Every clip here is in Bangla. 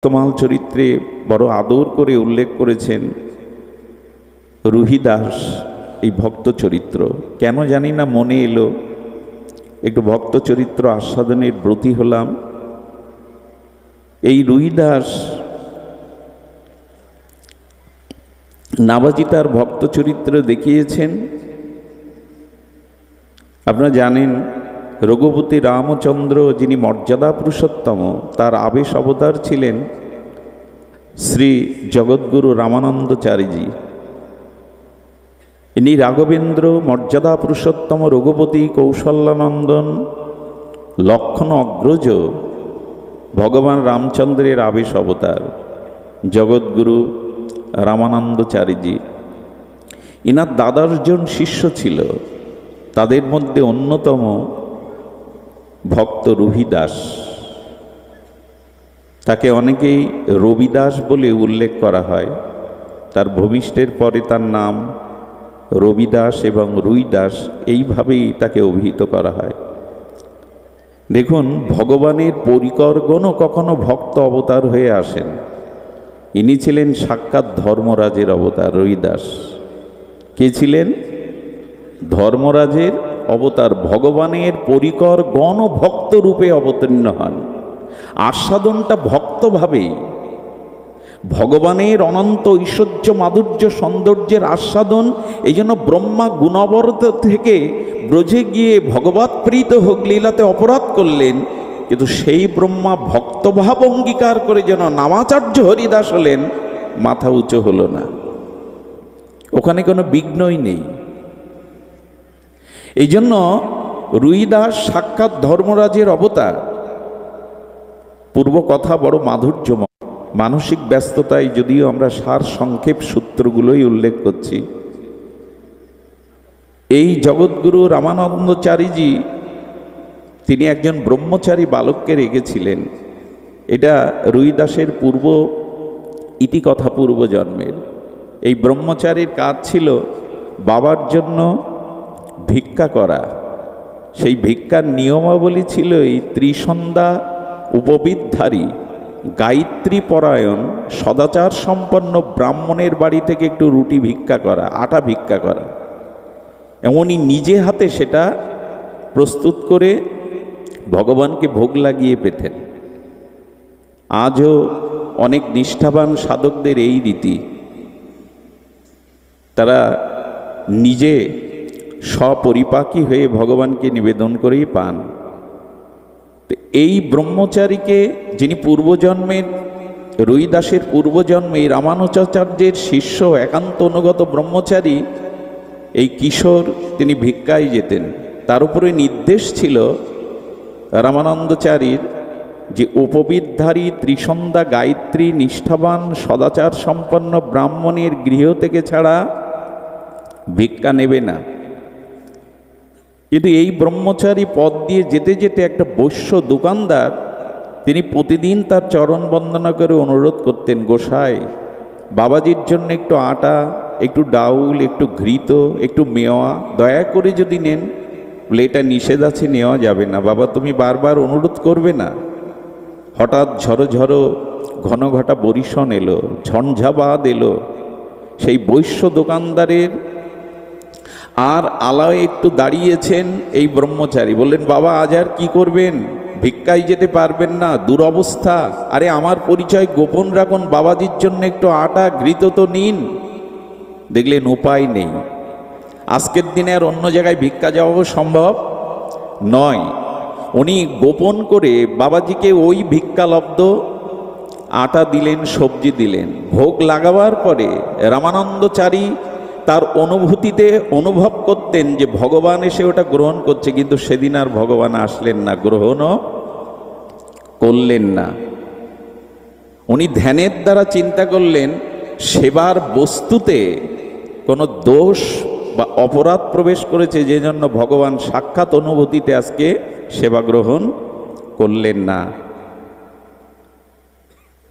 তমাল চরিত্রে বড় আদর করে উল্লেখ করেছেন রুহিদাস এই ভক্ত চরিত্র। কেন জানি না মনে এলো, একটু ভক্ত চরিত্র আস্বাদনের ব্রতী হলাম। এই রুহিদাস নাভাজি তার ভক্ত চরিত্র দেখিয়েছেন। আপনারা জানেন রঘুপতি রামচন্দ্র যিনি মর্যাদা পুরুষোত্তম, তার আবেশ অবতার ছিলেন শ্রী জগৎগুরু রামানন্দচারীজি। ইনি রাঘবেন্দ্র, মর্যাদা পুরুষোত্তম, রঘুপতি, কৌশল্যানন্দন, লক্ষণ অগ্রজ ভগবান রামচন্দ্রের আবেশ অবতার জগৎগুরু রামানন্দচারীজি। ইনার 12 জন শিষ্য ছিল, তাদের মধ্যে অন্যতম ভক্ত রুহিদাস। তাকে অনেকেই রবিদাস বলে উল্লেখ করা হয়। তার ভূমিষ্ঠের পরে তার নাম রবিদাস এবং রুইদাস এইভাবেই তাকে অভিহিত করা হয়। দেখুন, ভগবানের পরিকরগণও কখনো ভক্ত অবতার হয়ে আসেন। ইনি ছিলেন সাক্ষাৎ ধর্মরাজের অবতার রুইদাস। কে ছিলেন? ধর্মরাজের অবতার। ভগবানের পরিকর গণ ভক্ত রূপে অবতীর্ণ হন। আস্বাদনটা ভক্তভাবেই, ভগবানের অনন্ত ঐশ্বর্য মাধুর্য সৌন্দর্যের আস্বাদন। এই জন্য ব্রহ্মা গুণবরত থেকে ব্রজে গিয়ে ভগবৎ প্রীত হোক লীলাতে অপরাধ করলেন, কিন্তু সেই ব্রহ্মা ভক্তভাব অঙ্গীকার করে যেন নামাচার্য হরিদাস হলেন, মাথা উঁচু হলো না। ওখানে কোনো বিঘ্নই নেই। এই জন্য রুইদাস সাক্ষাৎ ধর্মরাজের অবতার। পূর্ব কথা বড় মাধুর্যময়। মানসিক ব্যস্ততায় যদিও আমরা সার সংক্ষেপ সূত্রগুলোই উল্লেখ করছি। এই জগৎগুরু রামানন্দচারীজি তিনি একজন ব্রহ্মচারী বালককে রেখেছিলেন। এটা রুইদাসের পূর্ব ইতিকথা, পূর্ব জন্মের। এই ব্রহ্মচারীর কাজ ছিল বাবার জন্য ভিক্ষা করা। সেই ভিক্ষার নিয়মাবলী ছিল এই ত্রিসন্ধ্যা উপবিদধারী গায়ত্রী পরায়ণ সদাচার সম্পন্ন ব্রাহ্মণের বাড়ি থেকে একটু রুটি ভিক্ষা করা, আটা ভিক্ষা করা। এমনই নিজে হাতে সেটা প্রস্তুত করে ভগবানকে ভোগ লাগিয়ে পেতেন। আজও অনেক নিষ্ঠাবান সাধকদের এই রীতি। তারা নিজে স্বপরিপাকী হয়ে ভগবানকে নিবেদন করেই পান। এই ব্রহ্মচারীকে, যিনি পূর্বজন্মের রুইদাসের পূর্বজন্মে রামানুজাচার্যের শিষ্য একান্ত অনুগত ব্রহ্মচারী, এই কিশোর তিনি ভিক্ষায় যেতেন। তার উপরে নির্দেশ ছিল রামানন্দচারীর যে উপবিদধারী ত্রিসন্ধ্যা গায়ত্রী নিষ্ঠাবান সদাচার সম্পন্ন ব্রাহ্মণের গৃহ থেকে ছাড়া ভিক্ষা নেবে না। কিন্তু এই ব্রহ্মচারী পথ দিয়ে যেতে যেতে একটা বৈশ্য দোকানদার, তিনি প্রতিদিন তার চরণ বন্দনা করে অনুরোধ করতেন, গোসাই বাবাজির জন্য একটু আটা, একটু ডাউল, একটু ঘৃত, একটু মেওয়া দয়া করে যদি নেন। বলে এটা নিষেধ আছে, নেওয়া যাবে না। বাবা তুমি বারবার অনুরোধ করবে না। হঠাৎ ঝড়ো ঝড়ো ঘন ঘটা বরিশন এলো, ঝঞ্ঝাবাদ এলো। সেই বৈশ্য দোকানদারের আর আলায় একটু দাঁড়িয়েছেন এই ব্রহ্মচারী। বললেন, বাবা আজ আর কি করবেন? ভিক্ষায় যেতে পারবেন না, দুরবস্থা। আরে আমার পরিচয় গোপন রাখুন, বাবাজির জন্য একটু আটা ঘৃত তো নিন। দেখলেন উপায় নেই। আজকের দিনে আর অন্য জায়গায় ভিক্ষা যাওয়া সম্ভব নয়। উনি গোপন করে বাবাজিকে ওই ভিক্ষালব্ধ আটা দিলেন, সবজি দিলেন। ভোগ লাগাবার পরে রামানন্দচারী তার অনুভূতিতে অনুভব করতেন যে ভগবান এসে ওটা গ্রহণ করছে, কিন্তু সেদিন আর ভগবান আসলেন না, গ্রহণও করলেন না। উনি ধ্যানের দ্বারা চিন্তা করলেন সেবার বস্তুতে কোনো দোষ বা অপরাধ প্রবেশ করেছে, যে জন্য ভগবান সাক্ষাৎ অনুভূতিতে আজকে সেবা গ্রহণ করলেন না।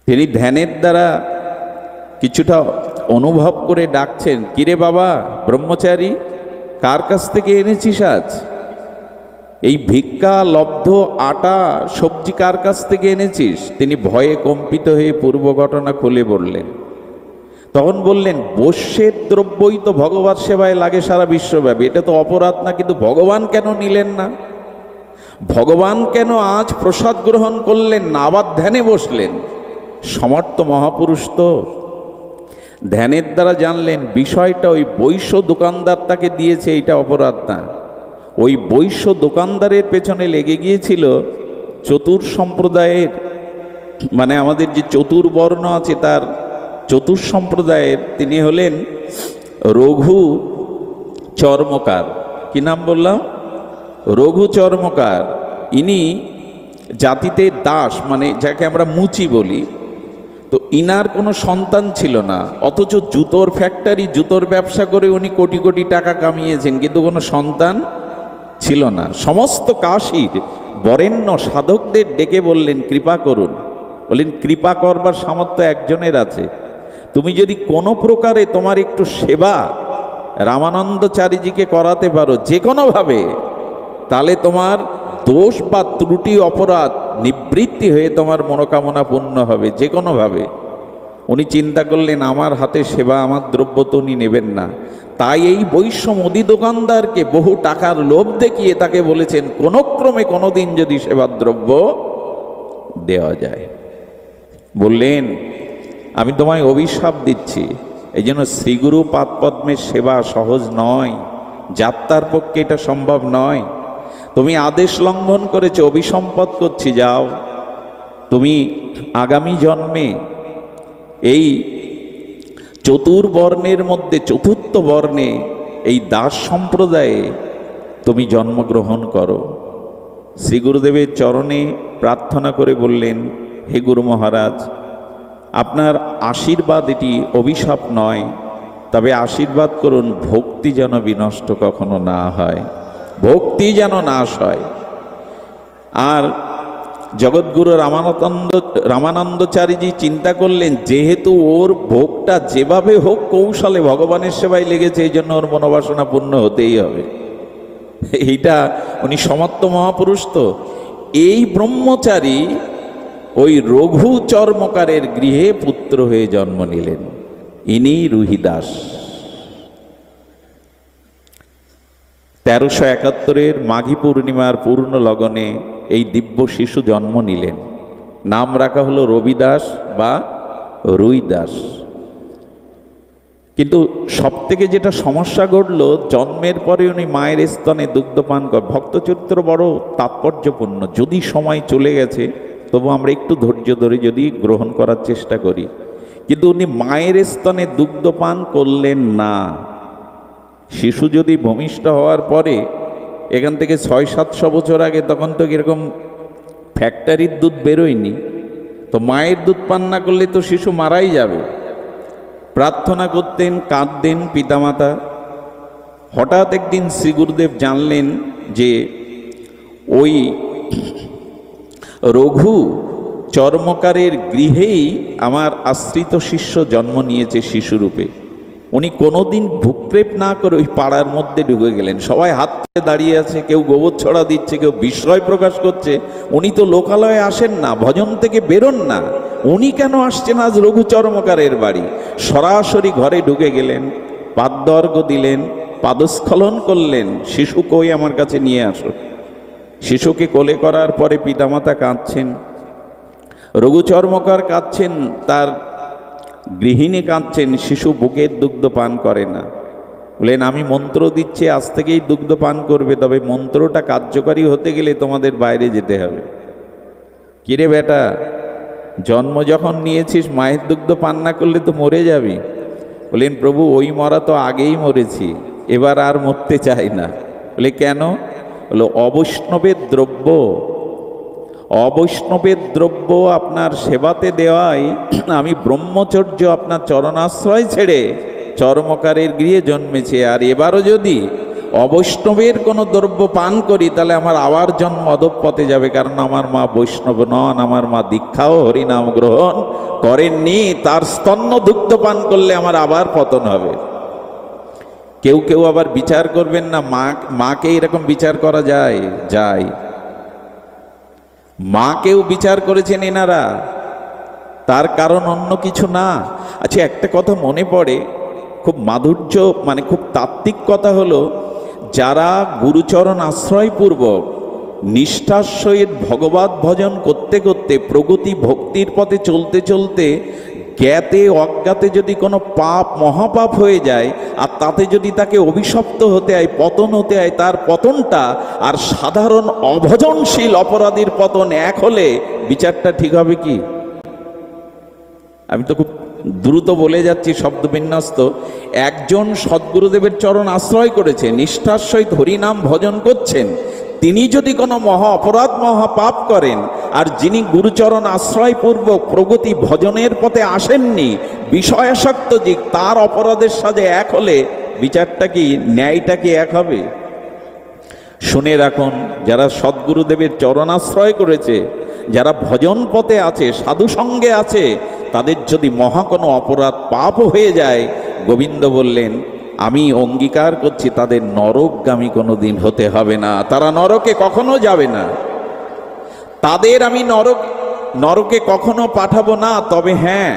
তিনি ধ্যানের দ্বারা কিছুটা অনুভব করে ডাকছেন, কিরে বাবা ব্রহ্মচারী, কার কাছ থেকে এনেছিস আজ? এই ভিক্ষা লব্ধ আটা সবজি কার কাছ থেকে এনেছিস? তিনি ভয়ে কম্পিত হয়ে পূর্ব ঘটনা খুলে বললেন। তখন বললেন, বস্যের দ্রব্যই তো ভগবত সেবায় লাগে সারা বিশ্বব্যাপী, এটা তো অপরাধ না, কিন্তু ভগবান কেন নিলেন না? ভগবান কেন আজ প্রসাদ গ্রহণ করলেন না, আবার ধ্যানে বসলেন? সমর্থ মহাপুরুষ তো ধ্যানের দ্বারা জানলেন বিষয়টা ওই বৈশ্য দোকানদার তাকে দিয়েছে, এটা অপরাধ না। ওই বৈশ্য দোকানদারের পেছনে লেগে গিয়েছিল চতুর সম্প্রদায়ের, মানে আমাদের যে চতুর্বর্ণ আছে তার চতুর সম্প্রদায়ের তিনি হলেন রঘু চর্মকার। কি নাম বললাম? রঘু চর্মকার। ইনি জাতিতে দাস, মানে যাকে আমরা মুচি বলি। তো ইনার কোনো সন্তান ছিল না, অথচ জুতোর ফ্যাক্টরি, জুতোর ব্যবসা করে উনি কোটি কোটি টাকা কামিয়েছেন, কিন্তু কোনো সন্তান ছিল না। সমস্ত কাশীর বরেণ্য সাধকদের ডেকে বললেন, কৃপা করুন। বললেন, কৃপা করবার সামর্থ্য একজনের আছে। তুমি যদি কোনো প্রকারে তোমার একটু সেবা রামানন্দচারীজিকে করাতে পারো যে কোনোভাবে, তাহলে তোমার দোষ বা ত্রুটি অপরাধ নিবৃত্তি হয়ে তোমার মনোকামনা পূর্ণ হবে যে কোনোভাবে। উনি চিন্তা করলেন, আমার হাতে সেবা, আমার দ্রব্য তো উনি নেবেন না। তাই এই বৈশ্য মুদি দোকানদারকে বহু টাকার লোভ দেখিয়ে তাকে বলেছেন, কোনো ক্রমে কোনোদিন যদি সেবার দ্রব্য দেওয়া যায়। বললেন, আমি তোমায় অভিশাপ দিচ্ছি, এই জন্য শ্রীগুরু পাদপদ্মের সেবা সহজ নয়, যাত্রার পক্ষে এটা সম্ভব নয়। তুমি আদেশ লঙ্ঘন করেছো, অভিসম্পদ করছি, যাও। তুমি আগামী জন্মে এই চতুর্বর্ণের মধ্যে চতুর্থ বর্ণে এই দাস সম্প্রদায়ে তুমি জন্মগ্রহণ করো। শ্রী গুরুদেবের চরণে প্রার্থনা করে বললেন, হে গুরু মহারাজ, আপনার আশীর্বাদ এটি অভিশাপ নয়, তবে আশীর্বাদ করুন ভক্তি যেন বিনষ্ট কখনো না হয়, ভক্তি যেন নাশ হয়। আর জগৎগুরু রামানন্দচারীজি চিন্তা করলেন, যেহেতু ওর ভোগটা যেভাবে হোক কৌশলে ভগবানের সেবায় লেগেছে, এই জন্য ওর মনোবাসনা পূর্ণ হতেই হবে। এইটা উনি সমর্থ মহাপুরুষ তো। এই ব্রহ্মচারী ওই রঘু চর্মকারের গৃহে পুত্র হয়ে জন্ম নিলেন। ইনি রুহিদাস। 1371 মাঘী পূর্ণিমার পূর্ণ লগনে এই দিব্য শিশু জন্ম নিলেন। নাম রাখা হলো রবিদাস বা রুইদাস। কিন্তু সব থেকে যেটা সমস্যা ঘটল, জন্মের পরে উনি মায়ের স্তনে দুগ্ধপান করেন। ভক্তচরিত্র বড় তাৎপর্যপূর্ণ, যদি সময় চলে গেছে তবু আমরা একটু ধৈর্য ধরে যদি গ্রহণ করার চেষ্টা করি। কিন্তু উনি মায়ের স্তনে দুগ্ধপান করলেন না। শিশু যদি ভূমিষ্ঠ হওয়ার পরে এখান থেকে 600-700 বছর আগে, তখন তো এরকম ফ্যাক্টরির দুধ বেরোয়নি, তো মায়ের দুধ পান না করলে তো শিশু মারাই যাবে। প্রার্থনা করতেন, কাঁদতেন পিতামাতা। হঠাৎ একদিন শ্রী গুরুদেব জানলেন যে ওই রঘু চর্মকারের গৃহেই আমার আশ্রিত শিষ্য জন্ম নিয়েছে শিশুরূপে। উনি কোনোদিন ভূক্ষেপ না করে ওই পাড়ার মধ্যে ঢুকে গেলেন। সবাই হাত তুলে দাঁড়িয়ে আছে, কেউ গোবর ছড়া দিচ্ছে, কেউ বিস্ময় প্রকাশ করছে। উনি তো লোকালয়ে আসেন না, ভজন থেকে বেরোন না, উনি কেন আসছেন আজ রঘু চর্মকারের বাড়ি? সরাসরি ঘরে ঢুকে গেলেন, পাদর্ঘ দিলেন, পাদস্খলন করলেন, শিশু কই, আমার কাছে নিয়ে আসো। শিশুকে কোলে করার পরে পিতামাতা কাঁদছেন, রঘু চর্মকার কাঁদছেন, তার গৃহিণী কাঁদছেন, শিশু বুকের দুগ্ধ পান করে না। বলেন, আমি মন্ত্র দিচ্ছি, আজ থেকেই দুগ্ধ পান করবে, তবে মন্ত্রটা কার্যকারী হতে গেলে তোমাদের বাইরে যেতে হবে। কিরে বেটা, জন্ম যখন নিয়েছিস মায়ের দুগ্ধ পান না করলে তো মরে যাবি। বলেন, প্রভু ওই মরা তো আগেই মরেছি, এবার আর মরতে চাই না। বলে, কেন? বলো, অবৈষ্ণবের দ্রব্য, অবৈষ্ণবের দ্রব্য আপনার সেবাতে দেওয়াই আমি ব্রহ্মচর্য আপনার চরণাশ্রয় ছেড়ে চর্মকারের গৃহে জন্মেছে। আর এবারও যদি অবৈষ্ণবের কোনো দ্রব্য পান করি তাহলে আমার আবার জন্ম অধঃপথে যাবে, কারণ আমার মা বৈষ্ণব নন, আমার মা দীক্ষাও হরিনাম গ্রহণ করেননি, তার স্তন্য দুগ্ধ পান করলে আমার আবার পতন হবে। কেউ কেউ আবার বিচার করবেন না, মাকে এরকম বিচার করা যায়? যায়। মাকেও বিচার করেছেন এনারা, তার কারণ অন্য কিছু না। আচ্ছা, একটা কথা মনে পড়ে, খুব মাধুর্য, মানে খুব তাত্ত্বিক কথা হলো, যারা গুরুচরণ আশ্রয়পূর্বক নিষ্ঠার সহিত ভগবত ভজন করতে করতে প্রগতি ভক্তির পথে চলতে চলতে জ্ঞাতে অজ্ঞাতে যদি কোনো পাপ মহাপাপ হয়ে যায়, আর তাতে যদি তাকে অভিশপ্ত হতে হয়, পতন হতে হয়, তার পতনটা আর সাধারণ অভজনশীল অপরাধীর পতন এক হলে বিচারটা ঠিক হবে কি? আমি তো খুব দ্রুত বলে যাচ্ছি, শব্দবিন্যস্ত। একজন সদ্গুরুদেবের চরণ আশ্রয় করেছে, নিষ্ঠার সহিত হরিনাম ভজন করছেন, তিনি যদি কোনো মহা অপরাধ মহাপাপ করেন, আর যিনি গুরুচরণ আশ্রয়পূর্বক প্রগতি ভজনের পথে আসেননি, বিষয়াসক্ত দিক, তার অপরাধের সাথে এক হলে বিচারটা কি, ন্যায়টা কি এক হবে? শুনে রাখুন, যারা সদ্গুরুদেবের চরণাশ্রয় করেছে, যারা ভজন পথে আছে, সাধু সঙ্গে আছে, তাদের যদি মহা কোনো অপরাধ পাপ হয়ে যায়, গোবিন্দ বললেন আমি অঙ্গীকার করছি তাদের নরকগামী কোনো দিন হতে হবে না, তারা নরকে কখনো যাবে না, তাদের আমি নরকে কখনো পাঠাবো না। তবে হ্যাঁ,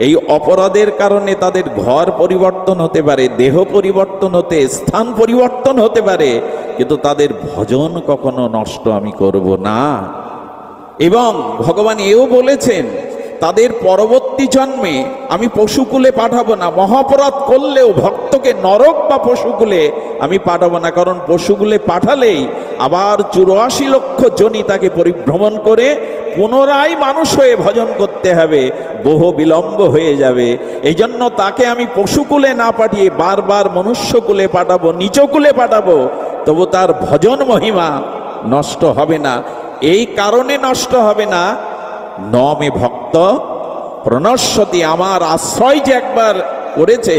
এই অপরাধের কারণে তাদের ঘর পরিবর্তন হতে পারে, দেহ পরিবর্তন স্থান পরিবর্তন হতে পারে, কিন্তু তাদের ভজন কখনো নষ্ট আমি করব না। এবং ভগবান এও বলেছেন তাদের পরবর্তী জন্মে আমি পশুকুলে পাঠাবো না। মহাপরাধ করলেও ভক্তকে নরক বা পশুকুলে আমি পাঠাবো না, কারণ পশুকুলে পাঠালেই আবার 84 লক্ষ জনি তাকে পরিভ্রমণ করে পুনরায় মানুষ হয়ে ভজন করতে হবে, বহু বিলম্ব হয়ে যাবে। এই জন্য তাকে আমি পশুকুলে না পাঠিয়ে বারবার মনুষ্যকুলে পাঠাবো, নিচকুলে পাঠাবো, তবু তার ভজন মহিমা নষ্ট হবে না। এই কারণে নষ্ট হবে না, নমে ভক্ত প্রণশ্যতি, আমার আশ্রয় যে একবার করেছে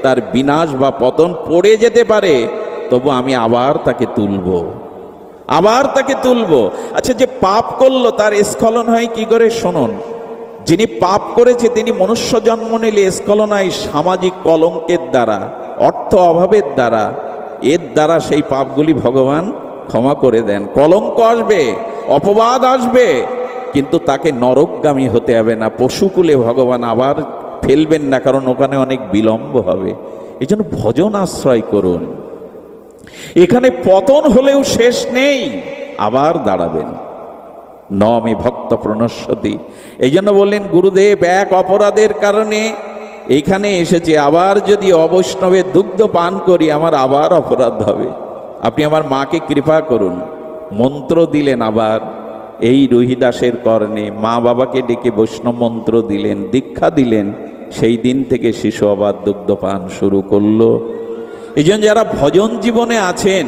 তার বিনাশ বা পতন পড়ে যেতে পারে, তবু আমি আবার তাকে তুলব, আবার তাকে তুলব। আচ্ছা, যে পাপ করলো তার স্খলন হয় কি করে? শুনুন, যিনি পাপ করেছে তিনি মনুষ্য জন্ম নিলে স্খলন হয় সামাজিক কলঙ্কের দ্বারা, অর্থ অভাবের দ্বারা, এর দ্বারা সেই পাপগুলি ভগবান ক্ষমা করে দেন। কলঙ্ক আসবে, অপবাদ আসবে, কিন্তু তাকে নরকগামী হতে হবে না, পশুকুলে ভগবান আবার ফেলবেন না, কারণ ওখানে অনেক বিলম্ব হবে। এই জন্য ভজন আশ্রয় করুন, এখানে পতন হলেও শেষ নেই, আবার দাঁড়াবেন। নমে ভক্ত প্রণশ্যতি, এই জন্য বললেন গুরুদেব এক অপরাধের কারণে এইখানে এসেছে, আবার যদি অবৈষ্ণবের দুগ্ধ পান করি আমার আবার অপরাধ হবে, আপনি আমার মাকে কৃপা করুন। মন্ত্র দিলেন আবার এই রহিদাসের কর্ণে, মা বাবাকে ডেকে বৈষ্ণব মন্ত্র দিলেন, দীক্ষা দিলেন, সেই দিন থেকে শিশু আবার দুগ্ধপান শুরু করলো। এই জন্য যারা ভজন জীবনে আছেন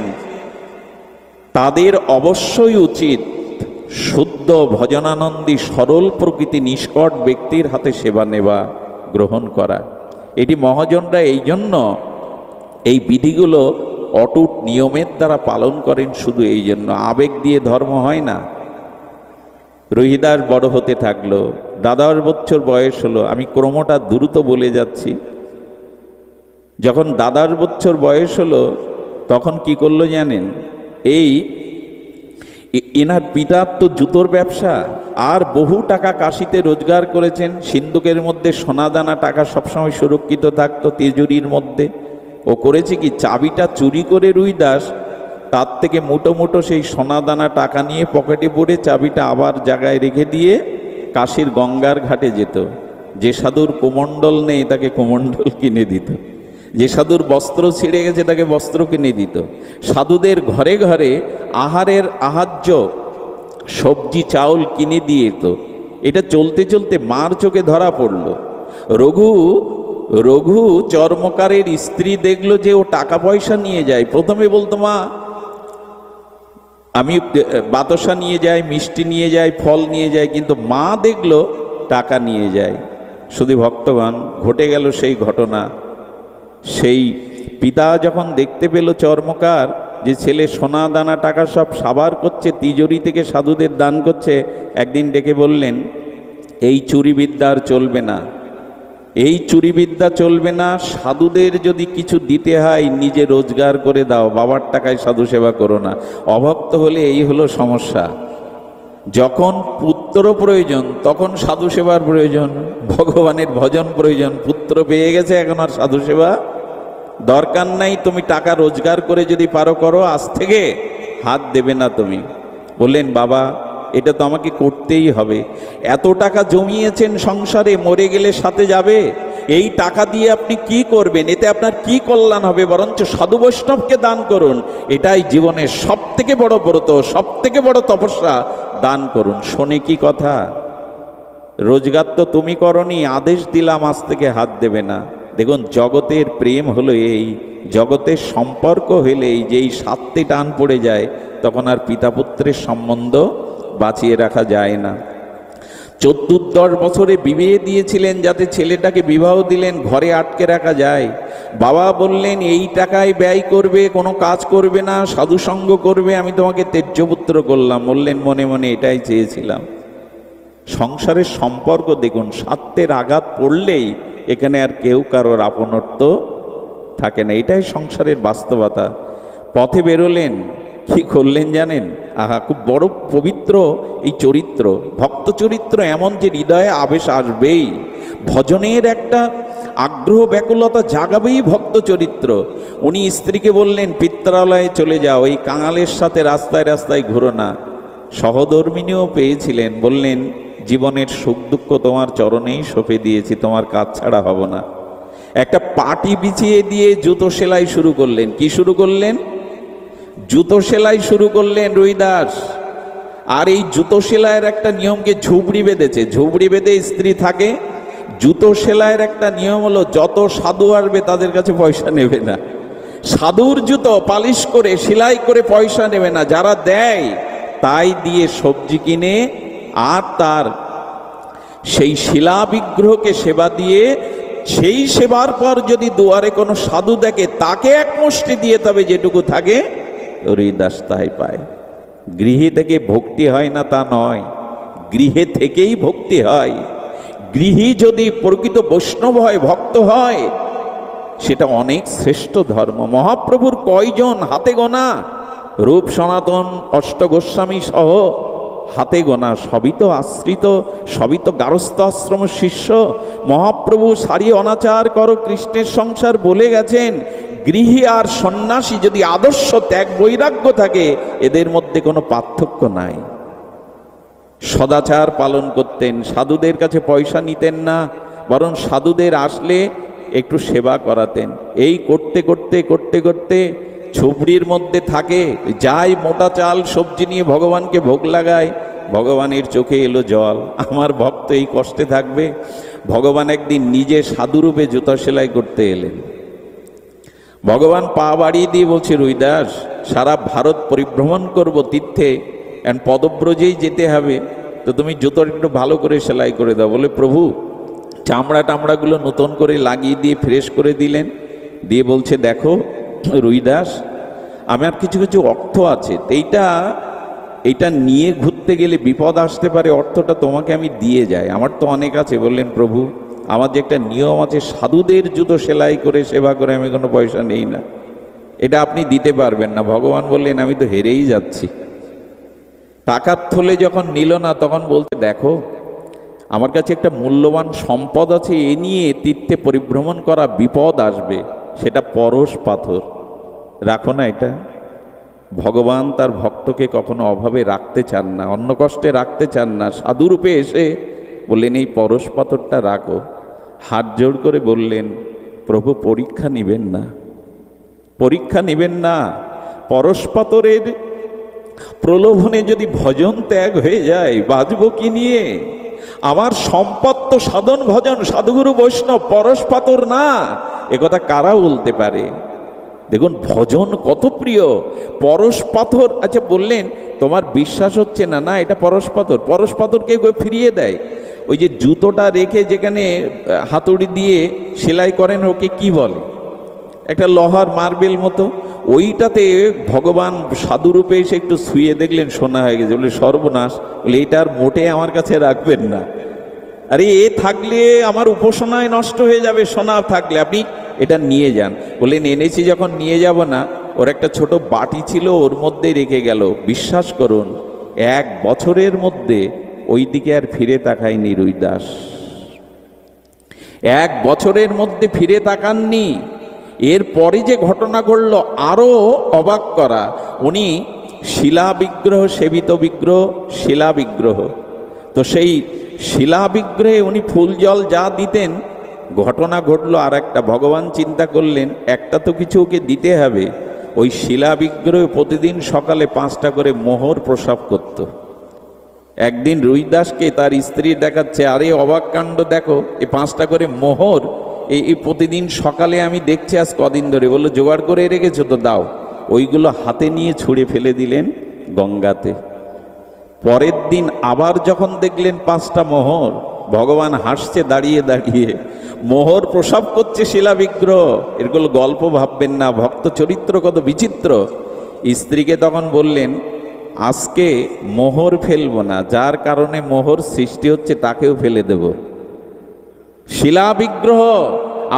তাদের অবশ্যই উচিত শুদ্ধ ভজনানন্দী সরল প্রকৃতি নিষ্কট ব্যক্তির হাতে সেবা নেওয়া, গ্রহণ করা। এটি মহাজনরা এই জন্য এই বিধিগুলো অটুট নিয়মের দ্বারা পালন করেন, শুধু এই জন্য। আবেগ দিয়ে ধর্ম হয় না। রহিদাস বড় হতে থাকলো, 10 বছর বয়স হলো, আমি ক্রমটা দ্রুত বলে যাচ্ছি। যখন 10 বছর বয়স হলো তখন কি করলো জানেন? এনার পিতার তো জুতোর ব্যবসা, আর বহু টাকা কাশিতে রোজগার করেছেন, সিন্ধুকের মধ্যে সোনাদানা টাকা সবসময় সুরক্ষিত থাকতো তিজুরির মধ্যে। ও করেছে কি, চাবিটা চুরি করে রুইদাস তার থেকে মুটো মুটো সেই সোনাদানা টাকা নিয়ে পকেটে পরে চাবিটা আবার জায়গায় রেখে দিয়ে কাশীর গঙ্গার ঘাটে যেত। যে সাধুর কোমণ্ডল নেই তাকে কোমণ্ডল কিনে দিত, যে সাধুর বস্ত্র ছিঁড়ে গেছে তাকে বস্ত্র কিনে দিত। সাধুদের ঘরে ঘরে আহারের আহার্য সবজি চাউল কিনে দিয়ে তো। এটা চলতে চলতে মার চোখে ধরা পড়ল। রঘু চর্মকারের স্ত্রী দেখলো যে ও টাকা পয়সা নিয়ে যায়। প্রথমে বলতো, মা আমি বাতাসা নিয়ে যাই, মিষ্টি নিয়ে যাই, ফল নিয়ে যাই, কিন্তু মা দেখলো টাকা নিয়ে যায়। শুধু ভক্তগণ, ঘটে গেল সেই ঘটনা। সেই পিতা যখন দেখতে পেল চর্মকার যে ছেলে সোনা দানা টাকা সব সাবার করছে, তিজোরি থেকে সাধুদের দান করছে, একদিন ডেকে বললেন, এই চুরি বিদ্যা আর চলবে না, এই চুরিবিদ্যা চলবে না। সাধুদের যদি কিছু দিতে হয় নিজে রোজগার করে দাও, বাবার টাকায় সাধু সেবা করো না। অভক্ত হলে এই হলো সমস্যা। যখন পুত্র প্রয়োজন তখন সাধু সেবার প্রয়োজন, ভগবানের ভজন প্রয়োজন। পুত্র পেয়ে গেছে, এখন আর সাধু সেবা দরকার নাই। তুমি টাকা রোজগার করে যদি পারো করো, আজ থেকে হাত দেবে না তুমি। বললেন বাবা এটা তো আমাকে করতেই হবে। এত টাকা জমিয়েছেন সংসারে, মরে গেলে সাথে যাবে। এই টাকা দিয়ে আপনি কি করবেন? এতে আপনার কি কল্যাণ হবে? বরঞ্চ সাধু বৈষ্ণবকে দান করুন। এটাই জীবনের সব থেকে বড় ব্রত, সব থেকে বড় তপস্যা। দান করুন। শোনে কি কথা? রোজগার তো তুমি করনি, আদেশ দিলাম আজ থেকে হাত দেবে না। দেখুন জগতের প্রেম হলো এই, জগতের সম্পর্ক হলেই যে এই সাতটি টান পড়ে যায়, তখন আর পিতা পুত্রের সম্বন্ধ বাঁচিয়ে রাখা যায় না। 14-10 বছরে বিবাহ দিয়েছিলেন যাতে ছেলেটাকে বিবাহ দিলেন, ঘরে আটকে রাখা যায়। বাবা বললেন এই টাকায় ব্যয় করবে, কোনো কাজ করবে না, সাধুসঙ্গ করবে, আমি তোমাকে তেজ্যপুত্র করলাম। বললেন মনে মনে এটাই চেয়েছিলাম। সংসারের সম্পর্ক দেখুন, স্বার্থের আঘাত পড়লেই এখানে আর কেউ কারোর আপনত্ব থাকে না। এটাই সংসারের বাস্তবতা। পথে বেরোলেন, কি করলেন জানেন? আহা, খুব বড় পবিত্র এই চরিত্র, ভক্ত চরিত্র এমন যে হৃদয়ে আবেশ আসবেই, ভজনের একটা আগ্রহ ব্যাকুলতা জাগাবেই ভক্ত চরিত্র। উনি স্ত্রীকে বললেন পিত্রালয়ে চলে যাও, এই কাঙালের সাথে রাস্তায় রাস্তায় ঘুরো না। সহধর্মিনীও পেয়েছিলেন, বললেন জীবনের সুখ দুঃখ তোমার চরণেই সঁপে দিয়েছি, তোমার কাজ ছাড়া হব না। একটা পাটি বিছিয়ে দিয়ে জুতো সেলাই শুরু করলেন। কি শুরু করলেন? জুতো সেলাই শুরু করলেন রুইদাস। আর এই জুতো সেলাইয়ের একটা নিয়মকে ঝুবড়ি বেঁধেছে। ঝুবড়ি বেঁধে স্ত্রী থাকে। জুতো সেলাইয়ের একটা নিয়ম হলো যত সাধু আসবে তাদের কাছে পয়সা নেবে না। সাধুর জুতো পালিশ করে সেলাই করে পয়সা নেবে না, যারা দেয় তাই দিয়ে সবজি কিনে আর তার সেই শিলা বিগ্রহকে সেবা দিয়ে, সেই সেবার পর যদি দুয়ারে কোনো সাধু দেখে তাকে এক মুষ্টি দিয়ে তবে যেটুকু থাকে হরিদাস তাই পায়। গৃহে থেকে ভক্তি হয় না তা নয়, গৃহে থেকেই ভক্তি হয়। গৃহী যদি প্রকৃত বৈষ্ণব হয়, ভক্ত হয়, সেটা অনেক শ্রেষ্ঠ ধর্ম। মহাপ্রভুর কয়জন হাতে গোনা, রূপ সনাতন অষ্ট গোস্বামী সহ হাতে গোনা, সবই তো আশ্রিত, সবই তো গারস্থ আশ্রম শিষ্য। মহাপ্রভু সারি অনাচার করো কৃষ্ণের সংসার বলে গেছেন। গৃহী আর সন্ন্যাসী যদি আদর্শ ত্যাগ বৈরাগ্য থাকে, এদের মধ্যে কোনো পার্থক্য নাই। সদাচার পালন করতেন, সাধুদের কাছে পয়সা নিতেন না, বরং সাধুদের আসলে একটু সেবা করাতেন। এই করতে করতে করতে করতে ঝুপড়ির মধ্যে থাকে, যাই মোটা চাল সবজি নিয়ে ভগবানকে ভোগ লাগায়। ভগবানের চোখে এলো জল, আমার ভক্ত এই কষ্টে থাকবে। ভগবান একদিন নিজে সাধুরূপে জুতা সেলাই করতে এলেন। ভগবান পা বাড়িয়ে দিয়ে বলছে রুইদাস, সারা ভারত পরিভ্রমণ করব তীর্থে, এন্ড পদব্রজেই যেতে হবে, তো তুমি জুতোর একটু ভালো করে সেলাই করে দাও। বলে প্রভু চামড়া টামড়াগুলো নতুন করে লাগিয়ে দিয়ে ফ্রেশ করে দিলেন। দিয়ে বলছে দেখো রুইদাস, আমার কিছু কিছু অর্থ আছে, এইটা নিয়ে ঘুরতে গেলে বিপদ আসতে পারে, অর্থটা তোমাকে আমি দিয়ে যাই, আমার তো অনেক আছে। বললেন প্রভু আমার যে একটা নিয়ম আছে, সাধুদের জুতো সেলাই করে সেবা করে আমি কোনো পয়সা নেই না, এটা আপনি দিতে পারবেন না। ভগবান বললেন আমি তো হেরেই যাচ্ছি। টাকার থলে যখন নিল না, তখন বলতে দেখো আমার কাছে একটা মূল্যবান সম্পদ আছে, এ নিয়ে তীর্থে পরিভ্রমণ করা বিপদ আসবে, সেটা পরশ পাথর, রাখো না এটা। ভগবান তার ভক্তকে কখনো অভাবে রাখতে চান না, অন্য কষ্টে রাখতে চান না। সাধুরূপে এসে বললেন এই পরশ পাথরটা রাখো। হাত জোড় করে বললেন প্রভু পরীক্ষা নেবেন না, পরীক্ষা নেবেন না। পরশ পাথরের প্রলোভনে যদি ভজন ত্যাগ হয়ে যায়, বাঁচব কি নিয়ে? আমার সম্পদ তো সাধন ভজন, সাধুগুরু বৈষ্ণব, পরশ পাথর না। একথা কারা বলতে পারে? দেখুন ভজন কত প্রিয়। পরশ পাথর, আচ্ছা বললেন তোমার বিশ্বাস হচ্ছে না, না এটা পরশ পাথর। পরশ পাথরকে ফিরিয়ে দেয়। ওই যে জুতোটা রেখে যেখানে হাতুড়ি দিয়ে সেলাই করেন, ওকে কি বলে? একটা লোহার মার্বেল মতো, ওইটাতে ভগবান সাধুরূপে এসে একটু ছুঁয়ে দেখলেন সোনা হয়ে গেছে। বলে সর্বনাশ, বলে এটা আর মোটে আমার কাছে রাখবেন না। আরে এ থাকলে আমার উপাসনায় নষ্ট হয়ে যাবে, সোনা থাকলে, আপনি এটা নিয়ে যান। বললেন এনেছি যখন নিয়ে যাব না, ওর একটা ছোট বাটি ছিল, ওর মধ্যে রেখে গেল। বিশ্বাস করুন 1 বছরের মধ্যে ওই দিকে আর ফিরে তাকায়নি রুইদাস। 1 বছরের মধ্যে ফিরে তাকাননি। এরপরে যে ঘটনা ঘটল আরো অবাক করা। উনি শিলা বিগ্রহ, সেবিত বিগ্রহ, শিলা বিগ্রহ, তো সেই শিলা বিগ্রহে উনি ফুল জল যা দিতেন, ঘটনা ঘটলো আর একটা। ভগবান চিন্তা করলেন একটা তো কিছু ওকে দিতে হবে। ওই শিলা বিগ্রহে প্রতিদিন সকালে 5টা করে মোহর প্রসাব করত। একদিন রুইদাসকে তার স্ত্রী দেখাচ্ছে, আরে অবাক কাণ্ড দেখো, এই 5টা করে মোহর এই প্রতিদিন সকালে আমি দেখছি আজ কদিন ধরে। বললো জোগাড় করে রেখেছো তো, দাও। ওইগুলো হাতে নিয়ে ছুঁড়ে ফেলে দিলেন গঙ্গাতে। পরের দিন আবার যখন দেখলেন 5টা মোহর, ভগবান হাসছে দাঁড়িয়ে দাঁড়িয়ে, মোহর প্রসাব করছে শিলা বিগ্রহ। এগুলো গল্প ভাববেন না, ভক্ত চরিত্র কত বিচিত্র। স্ত্রীকে তখন বললেন আজকে মোহর ফেলবো না, যার কারণে মোহর সৃষ্টি হচ্ছে তাকেও ফেলে দেব। শিলা বিগ্রহ,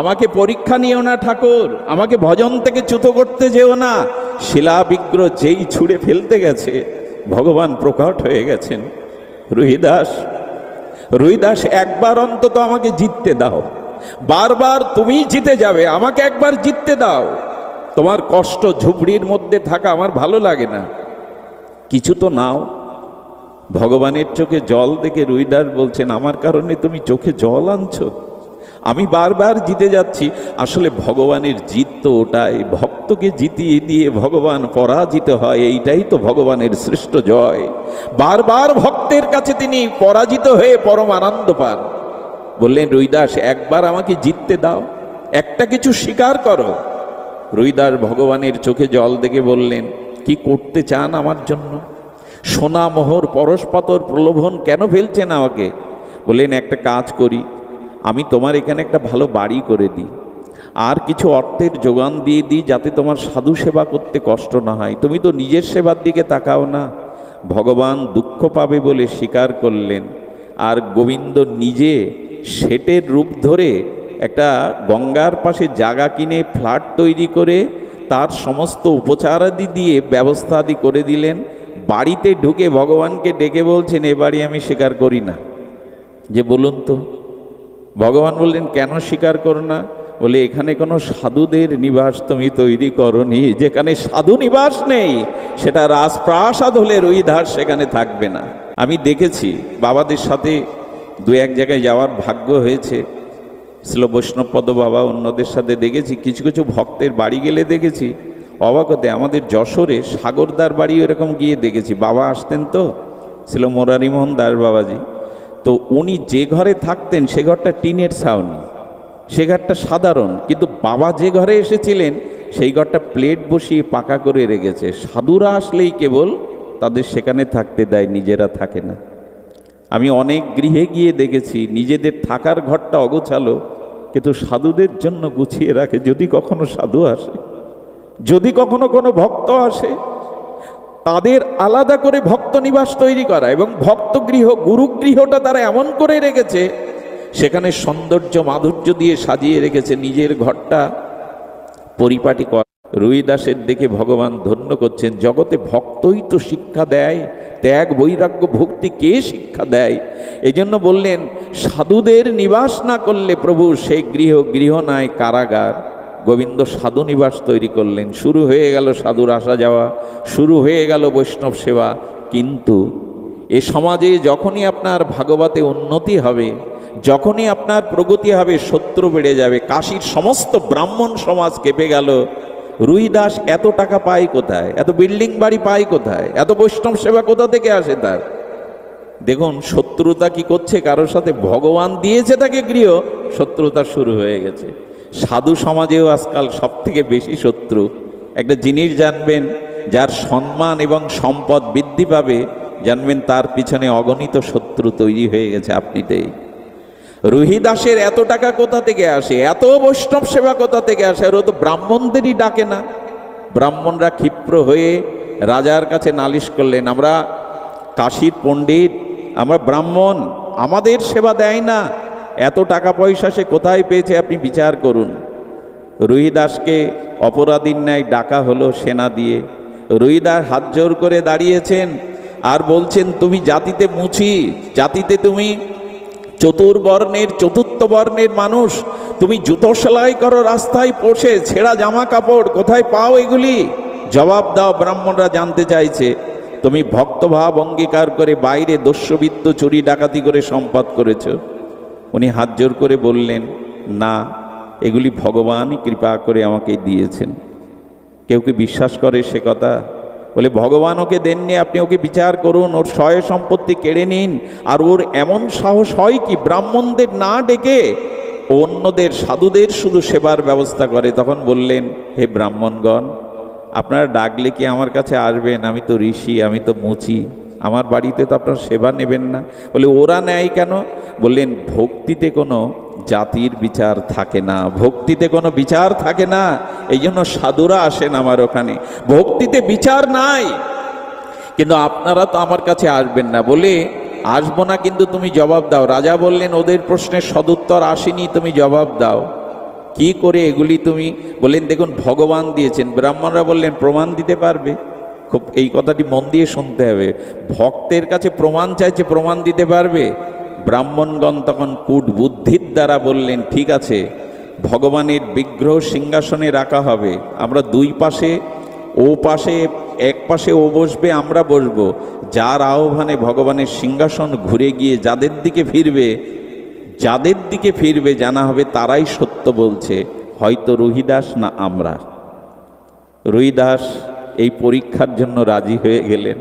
আমাকে পরীক্ষা নিও না ঠাকুর, আমাকে ভজন থেকে চ্যুত করতে যেও না। শিলা বিগ্রহ যেই ছুঁড়ে ফেলতে গেছে, ভগবান প্রকট হয়ে গেছেন। রুইদাস একবার অন্তত আমাকে জিততে দাও, বারবার তুমি জিতে যাবে, আমাকে একবার জিততে দাও। তোমার কষ্ট ঝুপড়ির মধ্যে থাকা আমার ভালো লাগে না, কিছু তো নাও। ভগবানের চোখে জল দেখে রুইদাস বলছেন আমার কারণে তুমি চোখে জল আনছো? আমি বারবার জিতে যাচ্ছি। আসলে ভগবানের জিত তো ওটাই, ভক্তকে জিতিয়ে দিয়ে ভগবান পরাজিত হয়, এইটাই তো ভগবানের শ্রেষ্ঠ জয়। বারবার ভক্তের কাছে তিনি পরাজিত হয়ে পরম আনন্দ পান। বললেন রুইদাস একবার আমাকে জিততে দাও, একটা কিছু স্বীকার করো। রুইদাস ভগবানের চোখে জল দেখে বললেন কি করতে চান আমার জন্য? সোনা মোহর পরশপাতর প্রলোভন কেন ফেলছেন আমাকে? বললেন একটা কাজ করি, আমি তোমার এখানে একটা ভালো বাড়ি করে দিই, আর কিছু অর্থের যোগান দিয়ে দিই যাতে তোমার সাধু সেবা করতে কষ্ট না হয়। তুমি তো নিজের সেবার দিকে তাকাও না। ভগবান দুঃখ পাবে বলে স্বীকার করলেন। আর গোবিন্দ নিজে শেটের রূপ ধরে একটা গঙ্গার পাশে জায়গা কিনে ফ্ল্যাট তৈরি করে তার সমস্ত উপচারাদি দিয়ে ব্যবস্থা আদি করে দিলেন। বাড়িতে ঢুকে ভগবানকে ডেকে বলছেন এ বাড়ি আমি স্বীকার করি না। যে বলুন তো, ভগবান বললেন কেন স্বীকার করো না? বলে এখানে কোনো সাধুদের নিবাস তুমি তৈরি করনি, যেখানে সাধু নিবাস নেই সেটা রাজপ্রাসাদ হলে রুইদাস সেখানে থাকবে না। আমি দেখেছি বাবাদের সাথে 2-1 জায়গায় যাওয়ার ভাগ্য হয়েছে, ছিল বৈষ্ণবপদ বাবা, অন্যদের সাথে দেখেছি। কিছু কিছু ভক্তের বাড়ি গেলে দেখেছি অবাক হতে। আমাদের যশোরে সাগরদার বাড়ি এরকম গিয়ে দেখেছি, বাবা আসতেন তো, ছিল মোরারিমোহন দাস বাবাজি। তো উনি যে ঘরে থাকতেন সে ঘরটা টিনের ছাউনি, সে ঘরটা সাধারণ, কিন্তু বাবা যে ঘরে এসেছিলেন সেই ঘরটা প্লেট বসিয়ে পাকা করে রেখেছে। সাধুরা আসলেই কেবল তাদের সেখানে থাকতে দেয়, নিজেরা থাকে না। আমি অনেক গৃহে গিয়ে দেখেছি নিজেদের থাকার ঘরটা অগোছালো, কিন্তু সাধুদের জন্য গুছিয়ে রাখে। যদি কখনো সাধু আসে, যদি কখনো কোনো ভক্ত আসে, তাদের আলাদা করে ভক্ত নিবাস তৈরি করা, এবং ভক্ত গৃহ গুরুগৃহটা তারা এমন করে রেখেছে সেখানে সৌন্দর্য মাধুর্য দিয়ে সাজিয়ে রেখেছে, নিজের ঘরটা পরিপাটি করা। রুইদাসের দেখে ভগবান ধন্য করছেন, জগতে ভক্তই তো শিক্ষা দেয়, ত্যাগ বৈরাগ্য ভক্তি কে শিক্ষা দেয়? এই জন্য বললেন সাধুদের নিবাস না করলে প্রভু সেই গৃহ নয় কারাগার। গোবিন্দ সাধু নিবাস তৈরি করলেন, শুরু হয়ে গেল সাধুর আসা যাওয়া, শুরু হয়ে গেল বৈষ্ণব সেবা। কিন্তু এ সমাজে যখনই আপনার ভাগবতে উন্নতি হবে, যখনই আপনার প্রগতি হবে, শত্রু বেড়ে যাবে। কাশীর সমস্ত ব্রাহ্মণ সমাজ কেঁপে গেল। রুইদাস এত টাকা পায় কোথায়, এত বিল্ডিং বাড়ি পায় কোথায়, এত বৈষ্ণব সেবা কোথা থেকে আসে তার? দেখুন শত্রুতা কি করছে কারোর সাথে, ভগবান দিয়েছে তাকে গৃহ, শত্রুতা শুরু হয়ে গেছে। সাধু সমাজেও আজকাল সব থেকে বেশি শত্রু। একটা জিনিস জানবেন, যার সম্মান এবং সম্পদ বৃদ্ধি পাবে, জানবেন তার পিছনে অগণিত শত্রু তৈরি হয়ে গেছে আপনিতেই। রুহিদাসের এত টাকা কোথা থেকে আসে, এত বৈষ্ণব সেবা কোথা থেকে আসে? আর ও তো ব্রাহ্মণদেরই ডাকে না। ব্রাহ্মণরা ক্ষিপ্র হয়ে রাজার কাছে নালিশ করলেন, আমরা কাশীর পণ্ডিত, আমরা ব্রাহ্মণ, আমাদের সেবা দেয় না, এত টাকা পয়সা সে কোথায় পেয়েছে আপনি বিচার করুন। রুহিদাসকে অপরাধীর ন্যায় ডাকা হলো সেনা দিয়ে। রুহিদাস হাত জোর করে দাঁড়িয়েছেন আর বলছেন, তুমি জাতিতে মুছি, জাতিতে তুমি চতুর্বর্ণের চতুর্থ বর্ণের মানুষ, তুমি জুতো সেলাই করো রাস্তায় বসে, ছেঁড়া জামা কাপড় কোথায় পাও এগুলি? জবাব দাও। ব্রাহ্মণরা জানতে চাইছে। তুমি ভক্তভাব অঙ্গীকার করে বাইরে দস্যুবিদ্য চুরি ডাকাতি করে সম্পদ করেছ। উনি হাত জোর করে বললেন, না, এগুলি ভগবানই কৃপা করে আমাকে দিয়েছেন। কেউ কি বিশ্বাস করে সে কথা? বলে, ভগবান ওকে দেননি, আপনি ওকে বিচার করুন, ওর সয় সম্পত্তি কেড়ে নিন। আর ওর এমন সাহস হয় কি ব্রাহ্মণদের না ডেকে অন্যদের সাধুদের শুধু সেবার ব্যবস্থা করে। তখন বললেন, হে ব্রাহ্মণগণ, আপনারা ডাকলে কি আমার কাছে আসবেন? আমি তো ঋষি, আমি তো মুচি, আমার বাড়িতে তো আপনারা সেবা নেবেন না। বলে, ওরা নেয় কেন? বললেন, ভক্তিতে কোনো জাতির বিচার থাকে না, ভক্তিতে কোনো বিচার থাকে না, এই জন্য সাধুরা আসেন আমার ওখানে, ভক্তিতে বিচার নাই। কিন্তু আপনারা তো আমার কাছে আসবেন না। বলে, আসবো না, কিন্তু তুমি জবাব দাও। রাজা বললেন, ওদের প্রশ্নের সদুত্তর আসেনি, তুমি জবাব দাও। কি করে এগুলি তুমি? বললেন, দেখুন ভগবান দিয়েছেন। ব্রাহ্মণরা বললেন, প্রমাণ দিতে পারবে? খুব এই কথাটি মন দিয়ে শুনতে হবে। ভক্তের কাছে প্রমাণ চাইছে, প্রমাণ দিতে পারবে? ব্রাহ্মণগণ তখন কূট বুদ্ধির দ্বারা বললেন, ঠিক আছে, ভগবানের বিগ্রহ সিংহাসনে রাখা হবে, আমরা দুই পাশে, ও পাশে, এক পাশে ও বসবে, আমরা বসবো। যার আহ্বানে ভগবানের সিংহাসন ঘুরে গিয়ে যাদের দিকে ফিরবে জানা হবে তারাই সত্য বলছে, হয়তো রুহিদাস না আমরা। রুহিদাস এই পরীক্ষার জন্য রাজি হয়ে গেলেন।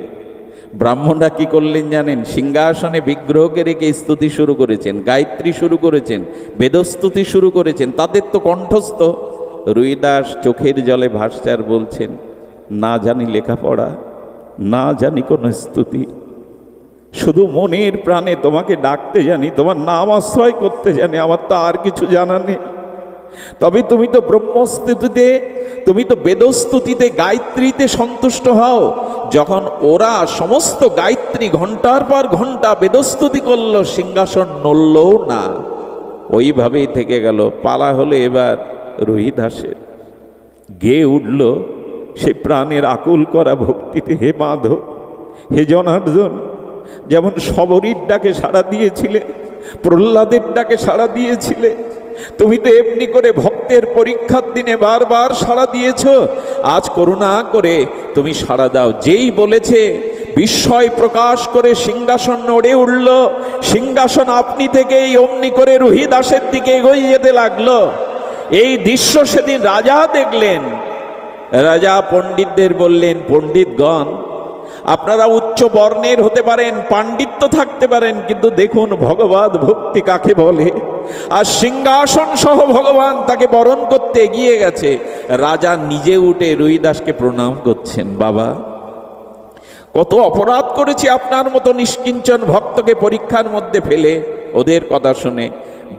ব্রাহ্মণরা কি করলেন জানেন? সিংহাসনে বিগ্রহকে রেখে স্তুতি শুরু করেছেন, গায়ত্রী শুরু করেছেন, বেদস্তুতি শুরু করেছেন, তাদের তো কণ্ঠস্থ। রুহিদাস চোখের জলে ভাস্যার বলছেন, না জানি লেখাপড়া, না জানি কোন স্তুতি, শুধু মনের প্রাণে তোমাকে ডাকতে জানি, তোমার নাম আশ্রয় করতে জানি, আমার তো আর কিছু জানা নেই। তবে তুমি তো ব্রহ্মস্তুতিতে, তুমি তো বেদস্তুতিতে, গায়ত্রীতে সন্তুষ্ট হও। যখন ওরা সমস্ত গায়ত্রী ঘন্টার পর ঘন্টা বেদস্তুতি করলো, সিংহাসন নড়লও না, ওইভাবেই থেকে গেল। পালা হলো এবার রুহিদাসের। গেয়ে উঠল সে প্রাণের আকুল করা ভক্তিতে, হে মাধব, হে জনার্দন, যেমন শবরীর ডাকে সাড়া দিয়েছিলে, প্রহ্লাদের ডাকে সাড়া দিয়েছিলে, তুমি তো এমনি করে ভক্তের পরীক্ষার দিনে বারবার সাড়া দিয়েছ। আজ করুণা করে তুমি সাড়া দাও। যেই বলেছে, বিস্ময় প্রকাশ করে সিংহাসন নড়ে উঠল। সিংহাসন আপনি থেকেই অমনি করে রুহিদাসের দিকে এগিয়ে যেতে লাগলো। এই দৃশ্য সেদিন রাজা দেখলেন। রাজা পণ্ডিতদের বললেন, পণ্ডিতগণ, আপনারা উচ্চ বর্ণের হতে পারেন, পাণ্ডিত্য থাকতে পারেন, কিন্তু দেখুন ভগবত ভক্তি কাকে বলে। আর সিংহাসন সহ ভগবান তাকে বরণ করতে এগিয়ে গেছে। রাজা নিজে উঠে রুহিদাসকে প্রণাম করছেন, বাবা, কত অপরাধ করেছি আপনার মতো নিষ্কিঞ্চন ভক্তকে পরীক্ষার মধ্যে ফেলে। ওদের কথা শুনে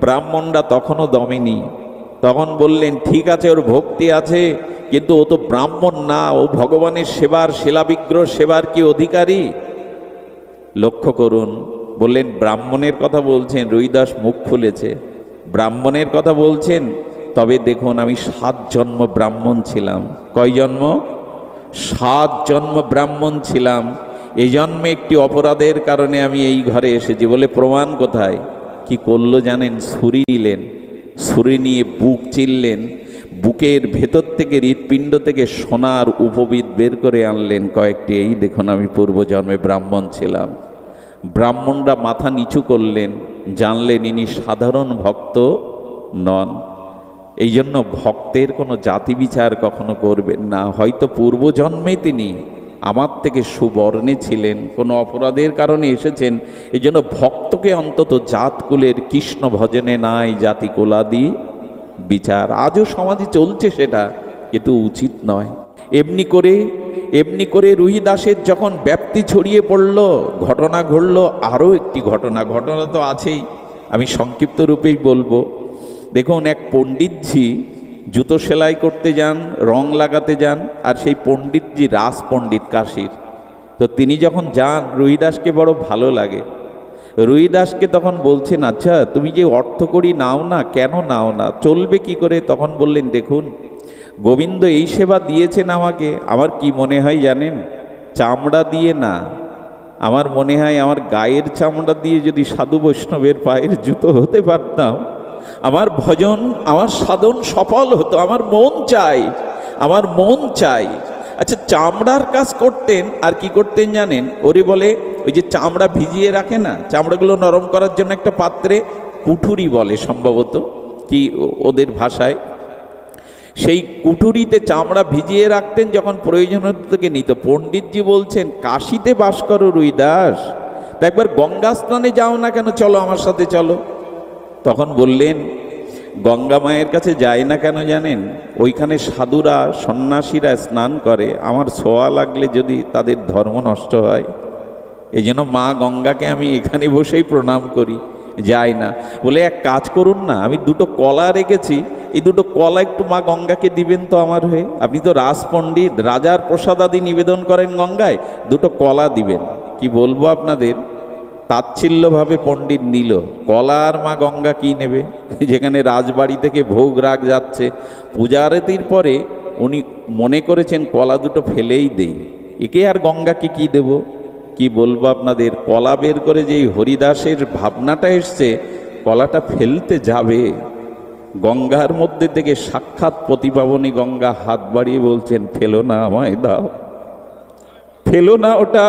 ব্রাহ্মণরা তখনও দমেনি। তখন বললেন, ঠিক আছে, ওর ভক্তি আছে, কিন্তু ও তো ব্রাহ্মণ না, ও ভগবানের সেবার, শিলাবিগ্রহ সেবার কি অধিকারী? লক্ষ্য করুন, বললেন ব্রাহ্মণের কথা বলছেন। রুহিদাস মুখ খুলেছে, ব্রাহ্মণের কথা বলছেন? তবে দেখুন, আমি 7 জন্ম ব্রাহ্মণ ছিলাম। কয় জন্ম? 7 জন্ম ব্রাহ্মণ ছিলাম। এই জন্মে একটি অপরাধের কারণে আমি এই ঘরে এসেছি। বলে, প্রমাণ কোথায়? কি করলো জানেন? ছুরি নিলেন, ছুরি নিয়ে বুক চিরলেন, বুকের ভেতর থেকে, হৃৎপিণ্ড থেকে সোনার উপবিদ বের করে আনলেন কয়েকটি। এই দেখুন, আমি পূর্বজন্মে ব্রাহ্মণ ছিলাম। ব্রাহ্মণরা মাথা নিচু করলেন, জানলেন ইনি সাধারণ ভক্ত নন। এই জন্য ভক্তের কোনো জাতি বিচার কখনো করবেন না। হয়তো পূর্বজন্মে তিনি আমার থেকে সুবর্ণে ছিলেন, কোনো অপরাধের কারণে এসেছেন। এই জন্য ভক্তকে অন্তত জাতকুলের কৃষ্ণ ভজনে নাই জাতি কুলাদি বিচার। আজও সমাজে চলছে সেটা, কিন্তু উচিত নয়। এমনি করে রুহিদাসের যখন ব্যাপ্তি ছড়িয়ে পড়ল, ঘটনা ঘটল। আরও একটি ঘটনা তো আছেই, আমি সংক্ষিপ্ত রূপেই বলবো। দেখুন, এক পণ্ডিতজি জুতো সেলাই করতে যান, রং লাগাতে যান, আর সেই পণ্ডিতজি রাস পণ্ডিত কাশীর। তো তিনি যখন যান, রুহিদাসকে বড় ভালো লাগে। রুইদাসকে তখন বলছেন, আচ্ছা তুমি যে অর্থকড়ি নাও না, কেন নাও না, চলবে কি করে? তখন বললেন, দেখুন গোবিন্দ এই সেবা দিয়েছেন আমাকে, আমার কি মনে হয় জানেন, চামড়া দিয়ে না, আমার মনে হয় আমার গায়ের চামড়া দিয়ে যদি সাধু বৈষ্ণবের পায়ের জুতো হতে পারতাম, আমার ভজন, আমার সাধন সফল হতো। আমার মন চাই, আমার মন চাই। আচ্ছা, চামড়ার কাজ করতেন, আর কি করতেন জানেন? ওরে বলে, ওই যে চামড়া ভিজিয়ে রাখে না, চামড়াগুলো নরম করার জন্য একটা পাত্রে, কুঠুরি বলে সম্ভবত, কি ওদের ভাষায়, সেই কুঠুরিতে চামড়া ভিজিয়ে রাখতেন, যখন প্রয়োজন থেকে নিত। পণ্ডিতজি বলছেন, কাশিতে বাস করো রুইদাস, তা একবার গঙ্গা স্নানে যাও না কেন, চলো আমার সাথে চলো। তখন বললেন, গঙ্গা মায়ের কাছে যায় না কেন জানেন? ওইখানে সাধুরা সন্ন্যাসীরা স্নান করে, আমার ছোঁয়া লাগলে যদি তাদের ধর্ম নষ্ট হয়, এই জন্য মা গঙ্গাকে আমি এখানে বসেই প্রণাম করি, যাই না। বলে, এক কাজ করুন না, আমি দুটো কলা রেখেছি, এই দুটো কলা একটু মা গঙ্গাকে দিবেন তো আমার হয়ে। আপনি তো রাজপণ্ডিত, রাজার প্রসাদাদি নিবেদন করেন গঙ্গায়, দুটো কলা দিবেন। কি বলবো আপনাদের, তাচ্ছিল্যভাবে পণ্ডিত নিল। কলা আর মা গঙ্গা কি নেবে, যেখানে রাজবাড়ি থেকে ভোগ রাগ যাচ্ছে। পূজারতির পরে উনি মনে করেছেন কলা দুটো ফেলেই দেই, একে আর গঙ্গাকে কি দেব। কি বলবো আপনাদের, কলা বের করে যেই হরিদাসের ভাবনাটা এসছে, কলাটা ফেলতে যাবে, গঙ্গার মধ্যে থেকে সাক্ষাৎ প্রতিপাবনী গঙ্গা হাত বাড়িয়ে বলছেন, ফেলো না, আমায় দাও, ফেলো না, ওটা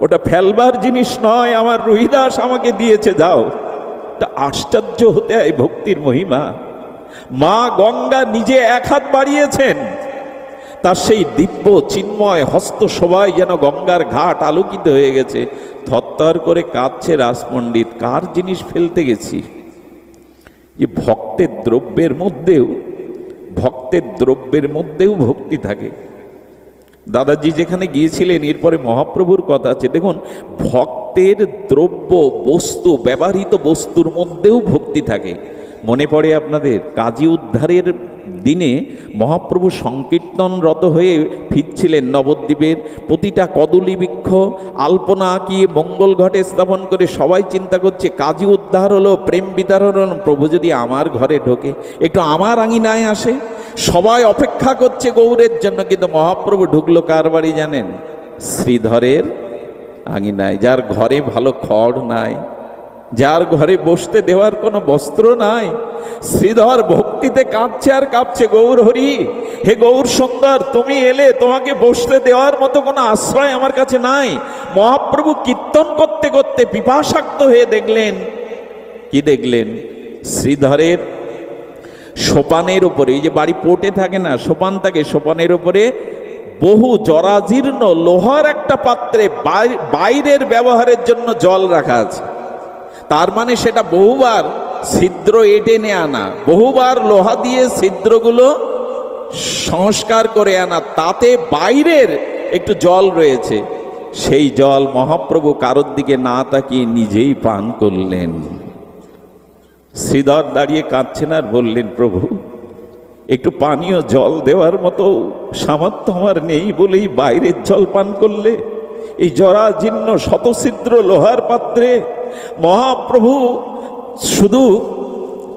ওটা ফেলবার জিনিস নয়, আমার রুইদাস আমাকে দিয়েছে, দাও। তা আশ্চর্য হতে হয় ভক্তির মহিমা। মা গঙ্গা নিজে এক হাত বাড়িয়েছেন, তার সেই দিব্য চিন্ময় হস্ত সবাই যেন গঙ্গার ঘাট আলোকিত হয়ে গেছে। থরথর করে কাঁদছে রাজপণ্ডিত, কার জিনিস ফেলতে গেছি। যে ভক্তের দ্রব্যের মধ্যেও ভক্তি থাকে। দাদাজি যেখানে গিয়েছিলেন, এরপরে মহাপ্রভুর কথা আছে। দেখুন, ভক্তের দ্রব্য, বস্তু, ব্যবহৃত বস্তুর মধ্যেও ভক্তি থাকে। মনে পড়ে আপনাদের, কাজী উদ্ধারের দিনে মহাপ্রভু সংকীর্তনরত হয়ে ফিরছিলেন নবদ্বীপের। প্রতিটা কদলী বৃক্ষ আলপনা আঁকিয়ে মঙ্গল ঘটে স্থাপন করে সবাই চিন্তা করছে, কাজী উদ্ধার হলো, প্রেম বিতরণ হলো, প্রভু যদি আমার ঘরে ঢোকে, একটু আমার আঙিনায় আসে। সবাই অপেক্ষা করছে গৌরের জন্য, কিন্তু মহাপ্রভু ঢুকলো কার বাড়ি জানেন? শ্রীধরের আঙিনায়, যার ঘরে ভালো খড় নাই, যার ঘরে বসতে দেওয়ার কোনো বস্ত্র নাই। শ্রীধর ভক্তিতে কাঁপছে আর কাঁপছে, গৌর হরি, হে গৌর সুন্দর, তুমি এলে, তোমাকে বসতে দেওয়ার মতো কোনো আশ্রয় আমার কাছে নাই। মহাপ্রভু কীর্তন করতে করতে পিপাসাক্ত হয়ে দেখলেন, কি দেখলেন? শ্রীধরের সোপানের উপরে, এই যে বাড়ি পোটে থাকে না, সোপান থাকে, সোপানের উপরে বহু জরাজীর্ণ লোহার একটা পাত্রে বাইরের ব্যবহারের জন্য জল রাখা আছে। তার মানে সেটা বহুবার ছিদ্র এঁটে আনা, বহুবার লোহা দিয়ে ছিদ্রগুলো সংস্কার করে আনা, তাতে বাইরের একটু জল রয়েছে। সেই জল মহাপ্রভু কারোর দিকে না তাকিয়ে নিজেই পান করলেন। শ্রীধর দাঁড়িয়ে কাঁদছেন আর বললেন, প্রভু একটু পানীয় জল দেওয়ার মতো সামর্থ্য আমার নেই বলেই বাইরের জল পান করলে, এই জরাজীর্ণ শতছিদ্র লোহার পাত্রে। মহাপ্রভু শুধু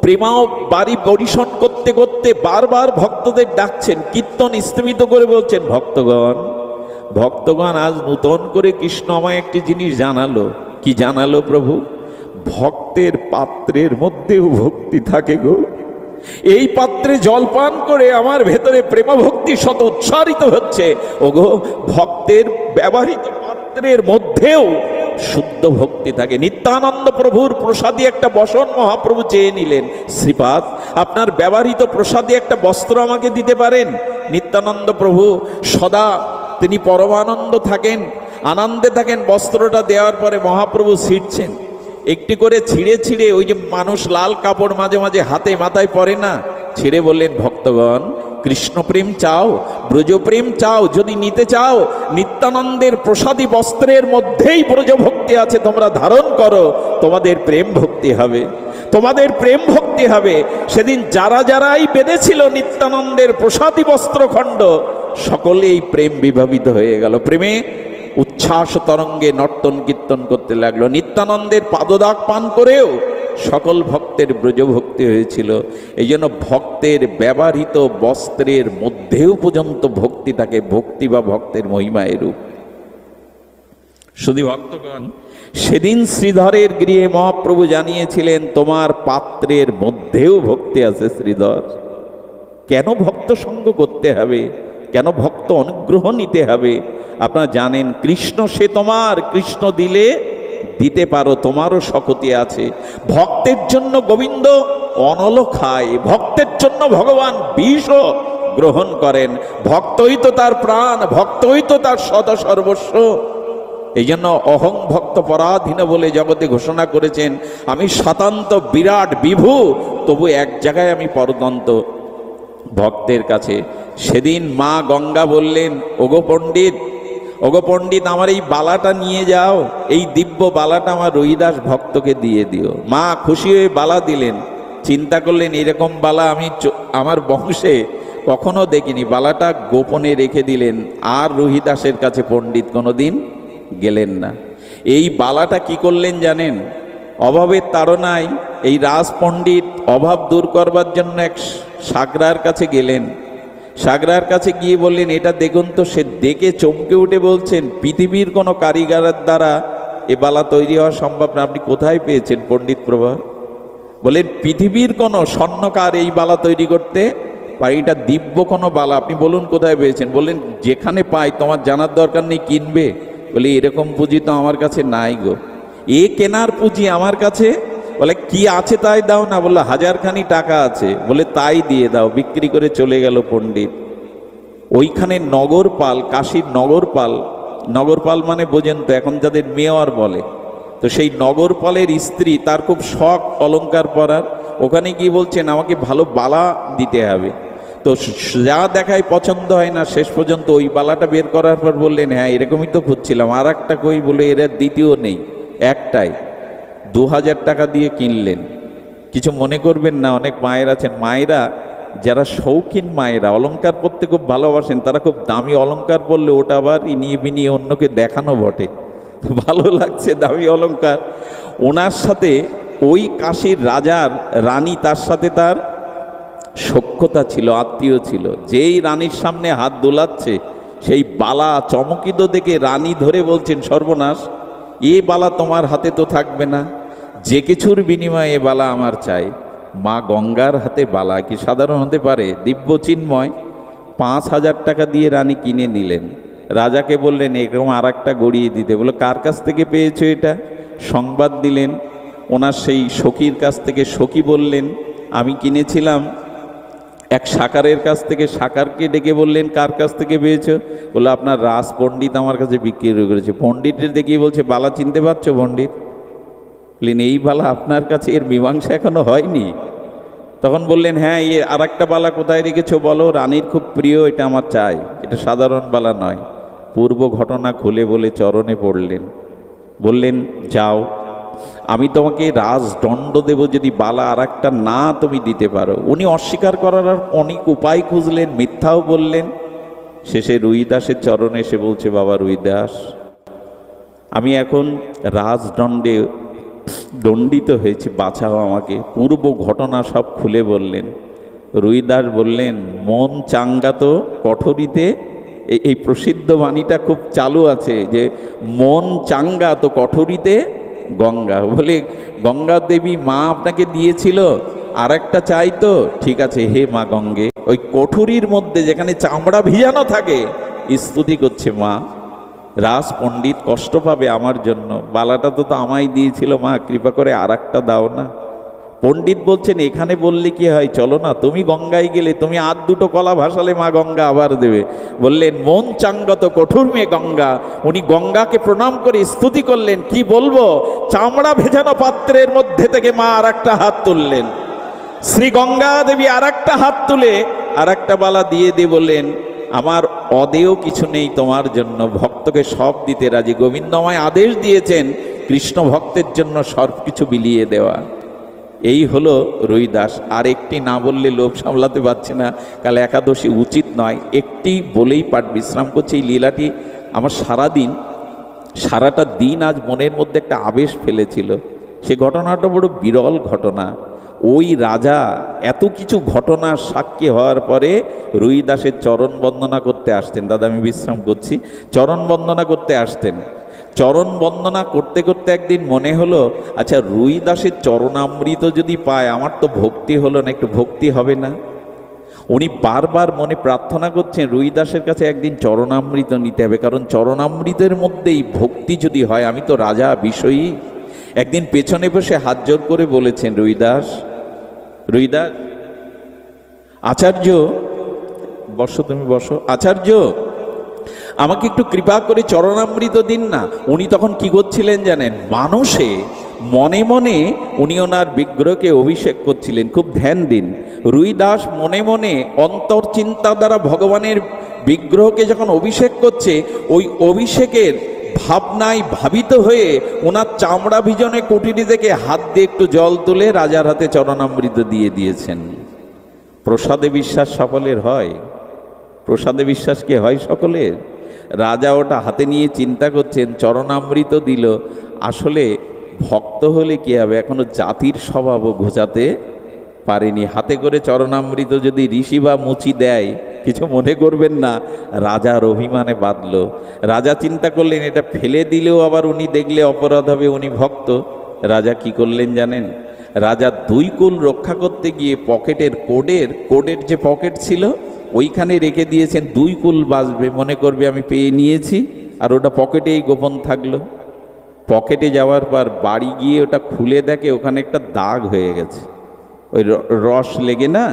প্রেমাও বাড়ি পরিশন করতে করতে বারবার ভক্তদের ডাকছেন, কীর্তন স্থিমিত করে বলছেন, ভক্তগণ আজ নূতন করে কৃষ্ণ আমায় একটি জিনিস জানালো। কি জানালো প্রভু? ভক্তের পাত্রের মধ্যেও ভক্তি থাকে গো। এই পাত্রে জল পান করে আমার ভেতরে প্রেম ভক্তি শত উচ্চারিত হচ্ছে। ওগো, ভক্তের ব্যবহৃত পাত্রের মধ্যেও শুদ্ধ ভক্তি থাকে। নিত্যানন্দ প্রভুর প্রসাদী একটা বসন মহাপ্রভু চেয়ে নিলেন, শ্রীপাদ আপনার ব্যবহৃত প্রসাদী একটা বস্ত্র আমাকে দিতে পারেন? নিত্যানন্দ প্রভু সদা তিনি পরমানন্দ থাকেন, আনন্দে থাকেন। বস্ত্রটা দেওয়ার পরে মহাপ্রভু ছিঁড়ছেন, একটি করে ছিঁড়ে ছিঁড়ে, ওই যে মানুষ লাল কাপড় মাঝে মাঝে হাতে মাথায় পরে না, ছিঁড়ে বললেন, ভক্তগণ কৃষ্ণ প্রেম চাও, ব্রজপ্রেম চাও, যদি নিতে চাও নিত্যানন্দের প্রসাদী বস্ত্রের মধ্যেই ব্রজভক্তি আছে, তোমরা ধারণ করো, তোমাদের প্রেম ভক্তি হবে, তোমাদের প্রেম ভক্তি হবে। সেদিন যারাই বেঁধেছিল নিত্যানন্দের প্রসাদী বস্ত্রখণ্ড, সকলেই প্রেম বিভাবিত হয়ে গেল। প্রেমে উচ্ছ্বাস তরঙ্গে নর্তন কীর্তন কীর্তন করতে লাগলো। নিত্যানন্দের পাদদাগ পান করেও সকল ভক্তের ব্রজভক্তি হয়েছিল। এই জন্য ভক্তের ব্যবহৃত বস্ত্রের মধ্যেও পর্যন্ত ভক্তি থাকে, ভক্তি বা ভক্তের মহিমা এরূপ। শুধু ভক্তগণ, সেদিন শ্রীধরের গৃহে মহাপ্রভু জানিয়েছিলেন তোমার পাত্রের মধ্যেও ভক্তি আছে শ্রীধর। কেন ভক্ত সঙ্গ করতে হবে, কেন ভক্ত অনুগ্রহ নিতে হবে? আপনারা জানেন কৃষ্ণ সে তোমার, কৃষ্ণ দিলে দিতে পারো, তোমারও শক্তি আছে। ভক্তের জন্য গোবিন্দ অনল খায়, ভক্তের জন্য ভগবান বিষও গ্রহণ করেন। ভক্তই তো তার প্রাণ, ভক্তই তো তার সদা সর্বস্ব। এই জন্য অহং ভক্ত পরাধীন বলে জগতে ঘোষণা করেছেন, আমি শতান্ত বিরাট বিভু, তবু এক জায়গায় আমি পরতন্ত ভক্তের কাছে। সেদিন মা গঙ্গা বললেন, ওগো পণ্ডিত, ওগো পণ্ডিত, আমার এই বালাটা নিয়ে যাও, এই দিব্য বালাটা আমার রহিদাস ভক্তকে দিয়ে দিও। মা খুশি হয়ে বালা দিলেন। চিন্তা করলেন এরকম বালা আমি আমার বংশে কখনো দেখিনি। বালাটা গোপনে রেখে দিলেন, আর রহিদাসের কাছে পণ্ডিত কোনোদিন গেলেন না। এই বালাটা কি করলেন জানেন? অভাবের তাড়নায় এই রাজ পণ্ডিত অভাব দূর করবার জন্য এক সাগরার কাছে গেলেন। সাগরার কাছে গিয়ে বললেন, এটা দেখুন তো। সে দেখে চমকে উঠে বলছেন, পৃথিবীর কোনো কারিগরের দ্বারা এ বালা তৈরি হওয়া সম্ভব না। আপনি কোথায় পেয়েছেন পণ্ডিত প্রভা? বলেন, পৃথিবীর কোনো স্বর্ণকার এই বালা তৈরি করতে পারে? এটা দিব্য কোনো বালা, আপনি বলুন কোথায় পেয়েছেন? বললেন, যেখানে পাই, তোমার জানার দরকার নেই, কিনবে? বলে, এরকম পুঁজি তো আমার কাছে নাই গো। এ কেনার পুঁজি আমার কাছে? বলে, কি আছে তাই দাও না। বললো, 1000খানি টাকা আছে। বলে, তাই দিয়ে দাও। বিক্রি করে চলে গেল পণ্ডিত। ওইখানে নগরপাল, কাশীর নগরপাল, নগরপাল মানে বোঝেন তো, এখন যাদের মেয়র বলে, তো সেই নগরপালের স্ত্রী, তার খুব শখ অলংকার পরার। ওখানে গিয়ে বলছেন, আমাকে ভালো বালা দিতে হবে। তো যা দেখায় পছন্দ হয় না, শেষ পর্যন্ত ওই বালাটা বের করার পর বললেন, হ্যাঁ এরকমই তো খুঁজছিলাম, আর একটা কই? বলে, এর দ্বিতীয় নেই, একটাই। 2000 টাকা দিয়ে কিনলেন। কিছু মনে করবেন না, অনেক মায়ের আছেন, মায়েরা যারা শৌখিন মায়েরা অলংকার পরতে খুব ভালোবাসেন, তারা খুব দামি অলংকার পরলে ওটা আবার ইনিয়ে বিনিয়ে অন্যকে দেখানো বটে। ভালো লাগছে দামি অলংকার। ওনার সাথে ওই কাশীর রাজার রানী, তার সাথে তার সখ্যতা ছিল, আত্মীয় ছিল। যেই রানীর সামনে হাত দোলাচ্ছে, সেই বালা চমকিত দেখে রানী ধরে বলছেন, সর্বনাশ, এ বালা তোমার হাতে তো থাকবে না, যে কিছুর বিনিময়ে এ বালা আমার চাই। মা গঙ্গার হাতে বালা কি সাধারণ হতে পারে? দিব্য চিন্ময়। 5000 টাকা দিয়ে রানী কিনে নিলেন। রাজাকে বললেন, এরকম আর একটা গড়িয়ে দিতে। বলে, কার কাছ থেকে পেয়েছো এটা? সংবাদ দিলেন ওনার সেই সখীর কাছ থেকে। সখী বললেন, আমি কিনেছিলাম এক সাকারের কাছ থেকে। সাকারকে ডেকে বললেন, কার কাছ থেকে পেয়েছো? বলে, আপনার রাজ পণ্ডিত আমার কাছে বিক্রি করেছে। পণ্ডিতের দেখিয়ে বলছে, বালা চিনতে পারছো পণ্ডিত? বললেন, এই বালা আপনার কাছে? এর মীমাংসা এখনো হয়নি। তখন বললেন, হ্যাঁ, আর একটা বালা কোথায় রেখেছো বলো? রানীর খুব প্রিয়, এটা আমার চাই, এটা সাধারণ বালা নয়। পূর্ব ঘটনা খুলে বলে চরণে পড়লেন। বললেন, যাও, আমি তোমাকে রাজদণ্ড দেব যদি বালা আর একটা না তুমি দিতে পারো। উনি অস্বীকার করার অনেক উপায় খুঁজলেন, মিথ্যাও বললেন। শেষে রুইদাসের চরণে এসে বলছে, বাবা রুইদাস, আমি এখন রাজদণ্ডে দণ্ডিত হয়েছি, বাঁচাও আমাকে। পূর্ব ঘটনা সব খুলে বললেন। রুইদাস বললেন, মন চাঙ্গা তো কঠোরিতে। এই প্রসিদ্ধ বাণীটা খুব চালু আছে যে মন চাঙ্গা তো কঠোরিতে গঙ্গা। বলে, গঙ্গা দেবী মা আপনাকে দিয়েছিল, আর একটা চাই তো? ঠিক আছে, হে মা গঙ্গে। ওই কঠুরির মধ্যে যেখানে চামড়া ভিজানো থাকে, স্তুতি করছে মা। রাজ পণ্ডিত কষ্ট পাবে আমার জন্য, বালাটা তো আমায় দিয়েছিল মা, কৃপা করে আর একটা দাও না। পণ্ডিত বলছেন, এখানে বললে কি হয়, চলো না, তুমি গঙ্গায় গেলে, তুমি আর দুটো কলা ভাসালে মা গঙ্গা আবার দেবে। বললেন, মন চাঙ্গত কঠোর মেয়ে গঙ্গা। উনি গঙ্গাকে প্রণাম করে স্তুতি করলেন। কি বলবো, চামড়া ভেজানো পাত্রের মধ্যে থেকে মা আর একটা হাত তুললেন। শ্রী গঙ্গা দেবী আর একটা হাত তুলে আর একটা বালা দিয়ে বললেন, আমার অদেয় কিছু নেই তোমার জন্য, ভক্তকে সব দিতে রাজি। গোবিন্দ আমায় আদেশ দিয়েছেন কৃষ্ণ ভক্তের জন্য সব কিছু বিলিয়ে দেওয়া। এই হলো রুইদাস। আর একটি না বললে লোভ সামলাতে পারছে না, কাল একাদশী উচিত নয়, একটি বলেই পাঠ বিশ্রাম করছে। এই লীলাটি আমার সারাদিন সারাটা দিন আজ মনের মধ্যে একটা আবেশ ফেলেছিল। সে ঘটনাটা বড় বিরল ঘটনা। ওই রাজা এত কিছু ঘটনার সাক্ষী হওয়ার পরে রুইদাসের চরণ বন্দনা করতে আসতেন। দাদা আমি বিশ্রাম করছি। চরণ বন্দনা করতে আসতেন। চরণ বন্দনা করতে করতে একদিন মনে হলো, আচ্ছা রুইদাসের চরণামৃত যদি পায় আমার তো ভক্তি হলো না, একটু ভক্তি হবে না? উনি বারবার মনে প্রার্থনা করছেন রুইদাসের কাছে একদিন চরণামৃত নিতে হবে, কারণ চরণামৃতের মধ্যেই ভক্তি যদি হয়, আমি তো রাজা বিষয়ী। একদিন পেছনে বসে হাত জোর করে বলেছেন, রুইদাস, রুইদাস, আচার্য বসো, তুমি বসো, আচার্য আমাকে একটু কৃপা করে চরণামৃত দিন না। উনি তখন কি করছিলেন জানেন? মানুষে মনে মনে উনি ওনার বিগ্রহকে অভিষেক করছিলেন। খুব ধ্যান দিন। রুইদাস মনে মনে অন্তর চিন্তা দ্বারা ভগবানের বিগ্রহকে যখন অভিষেক করছে, ওই অভিষেকের ভাবনায় ভাবিত হয়ে ওনার চামড়া ভিজনে কুটিরি থেকে হাত দিয়ে একটু জল তুলে রাজার হাতে চরণামৃত দিয়ে দিয়েছেন। প্রসাদে বিশ্বাস সকলের হয়? প্রসাদে বিশ্বাস কি হয় সকলের? রাজা ওটা হাতে নিয়ে চিন্তা করছেন, চরণামৃত দিল। আসলে ভক্ত হলে কি হবে, এখনো জাতির স্বভাবও ঘোচাতে পারেনি। হাতে করে চরণামৃত যদি ঋষি বা মুচি দেয়, কিছু মনে করবেন না। রাজার অভিমানে বাঁধল। রাজা চিন্তা করলেন এটা ফেলে দিলেও আবার উনি দেখলে অপরাধ হবে, উনি ভক্ত। রাজা কি করলেন জানেন? রাজা দুই কুল রক্ষা করতে গিয়ে পকেটের কোডের যে পকেট ছিল ওইখানে রেখে দিয়েছেন। দুই কুল বাঁচবে, মনে করবে আমি পেয়ে নিয়েছি, আর ওটা পকেটেই গোপন থাকলো। পকেটে যাওয়ার পর বাড়ি গিয়ে ওটা খুলে দেখে ওখানে একটা দাগ হয়ে গেছে, ওই রস লেগে না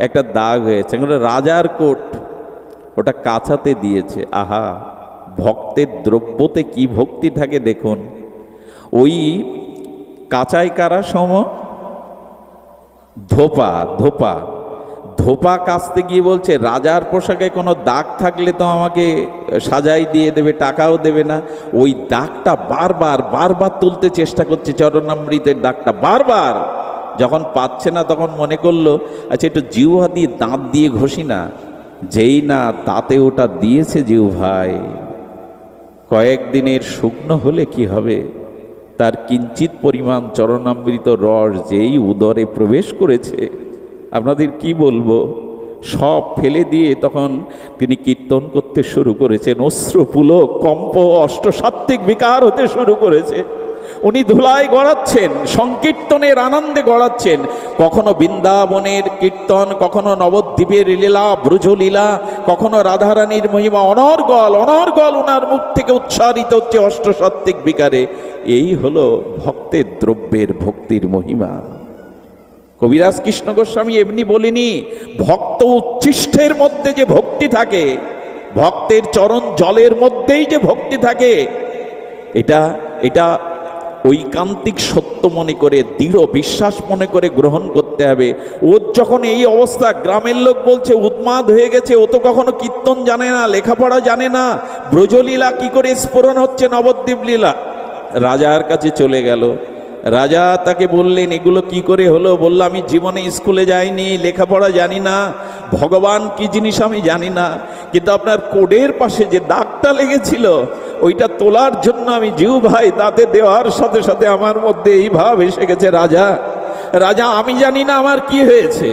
একটা দাগ হয়েছে। রাজার কোট, ওটা কাঁচাতে দিয়েছে। আহা, ভক্তের দ্রব্যতে কি ভক্তি থাকে দেখুন। ওই কাঁচাই কারা সম, ধোপা ধোপা ধোপা কাচতে গিয়ে বলছে রাজার পোশাকে কোনো দাগ থাকলে তো আমাকে সাজাই দিয়ে দেবে, টাকাও দেবে না। ওই দাগটা বারবার বারবার তুলতে চেষ্টা করছে, চরণামৃতের দাগটা বারবার। যখন পাচ্ছে না তখন মনে করলো আচ্ছা একটু জিহ্বা দিয়ে দাঁত দিয়ে ঘষি না। যেই না দাঁতে ওটা দিয়েছে জিহ্বায়, কয়েকদিনের শুকনো হলে কি হবে, তার কিঞ্চিত পরিমাণ চরণামৃত রস যেই উদরে প্রবেশ করেছে, আপনাদের কি বলবো, সব ফেলে দিয়ে তখন তিনি কীর্তন করতে শুরু করেছেন। অশ্রুপুলক কম্প অষ্টসাত্ত্বিক বিকার হতে শুরু করেছে। উনি ধুলায় গড়াচ্ছেন, সংকীর্তনের আনন্দে গড়াচ্ছেন। কখনো বৃন্দাবনের কীর্তন, কখনো নবদ্বীপের লীলা, ব্রজলীলা, কখনো রাধারানীর মহিমা, অনর্গল অনর্গল ওনার মুখ থেকে উচ্চারিত হচ্ছে অষ্টসাত্ত্বিক বিকারে। এই হলো ভক্তের দ্রব্যের ভক্তির মহিমা। কবিরাজ কৃষ্ণ গোস্বামী এমনি বলিনি, ভক্ত উচ্ছিষ্টের মধ্যে যে ভক্তি থাকে, ভক্তের চরণ জলের মধ্যেই যে ভক্তি থাকে, এটা এটা ঐকান্তিক সত্য মনে করে, দৃঢ় বিশ্বাস মনে করে গ্রহণ করতে হবে। ওর যখন এই অবস্থা, গ্রামের লোক বলছে উন্মাদ হয়ে গেছে, ও তো কখনো কীর্তন জানে না, লেখাপড়া জানে না, ব্রজলীলা কি করে স্ফুরণ হচ্ছে, নবদ্বীপ লীলা। রাজার কাছে চলে গেল। রাজা তাকে বললেন এগুলো কি করে হলো? বলল আমি জীবনে স্কুলে যাইনি, লেখাপড়া জানি না, ভগবান কি জিনিস আমি জানি না, কিন্তু আপনার কোডের পাশে যে দাগটা লেগেছিল ওইটা তোলার জন্য আমি জিহ্বায় দাঁতে দেওয়ার সাথে সাথে আমার মধ্যে এই ভাব এসে গেছে। রাজা রাজা আমি জানি না আমার কি হয়েছে।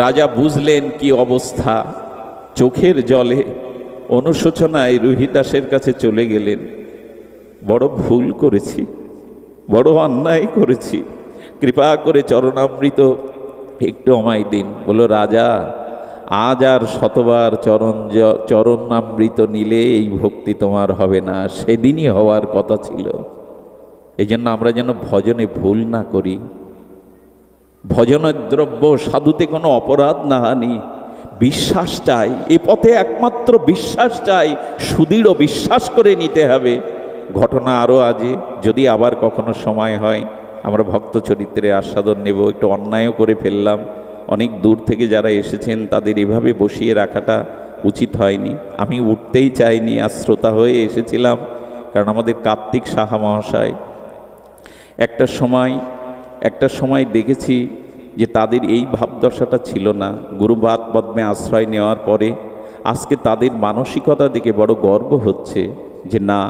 রাজা বুঝলেন কি অবস্থা, চোখের জলে অনুশোচনায় রুহিদাসের কাছে চলে গেলেন। বড় ভুল করেছি, বড় অন্যায় করেছি, কৃপা করে চরণামৃত একটু আমায় দিন। বলো রাজা, আজ আর শতবার চরণামৃত নিলে এই ভক্তি তোমার হবে না, সেদিনই হওয়ার কথা ছিল। এই জন্য আমরা যেন ভজনে ভুল না করি। ভজনের দ্রব্য সাধুতে কোনো অপরাধ না হানি, বিশ্বাস চাই, এ পথে একমাত্র বিশ্বাস চাই, সুদৃঢ় বিশ্বাস করে নিতে হবে। ঘটনা আরও আছে, যদি আবার কখনো সময় হয় আমরা ভক্ত চরিত্রে আস্বাদন নেব। একটু অন্যায়ও করে ফেললাম, অনেক দূর থেকে যারা এসেছেন তাদের এভাবে বসিয়ে রাখাটা উচিত হয়নি। আমি উঠতেই চাইনি, আর শ্রোতা হয়ে এসেছিলাম, কারণ আমাদের কার্তিক সাহা মহাশয় একটা সময় দেখেছি যে তাদের এই ভাবদশাটা ছিল না। গুরুবাদ পদ্মে আশ্রয় নেওয়ার পরে আজকে তাদের মানসিকতা দেখে বড় গর্ব হচ্ছে যে না,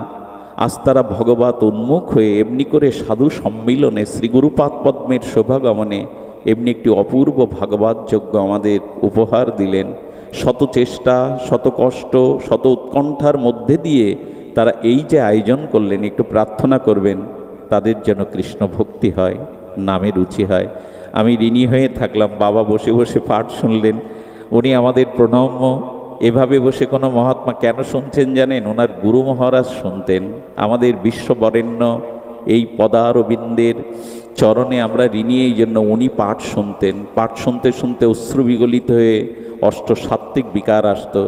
আজ তারা ভগবত উন্মুখ হয়ে এমনি করে সাধু সম্মিলনে শ্রীগুরুপাদ পদ্মের শোভাগমনে এমনি একটি অপূর্ব ভাগবত যজ্ঞ আমাদের উপহার দিলেন। শত চেষ্টা, শত কষ্ট, শত উৎকণ্ঠার মধ্যে দিয়ে তারা এই যে আয়োজন করলেন, একটু প্রার্থনা করবেন তাদের যেন কৃষ্ণ ভক্তি হয়, নামে রুচি হয়। আমি ঋণী হয়ে থাকলাম। বাবা বসে বসে পাঠ শুনলেন, উনি আমাদের প্রণম্য। এভাবে বসে কোনো মহাত্মা কেন শুনছেন জানেন? ওনার গুরু মহারাজ শুনতেন। আমাদের বিশ্ববরেণ্য এই পদারবিন্দের চরণে আমরা ঋণী, এই জন্য উনি পাঠ শুনতেন। পাঠ শুনতে শুনতে অশ্রু বিগলিত হয়ে অষ্ট সাত্ত্বিক বিকার আসতো।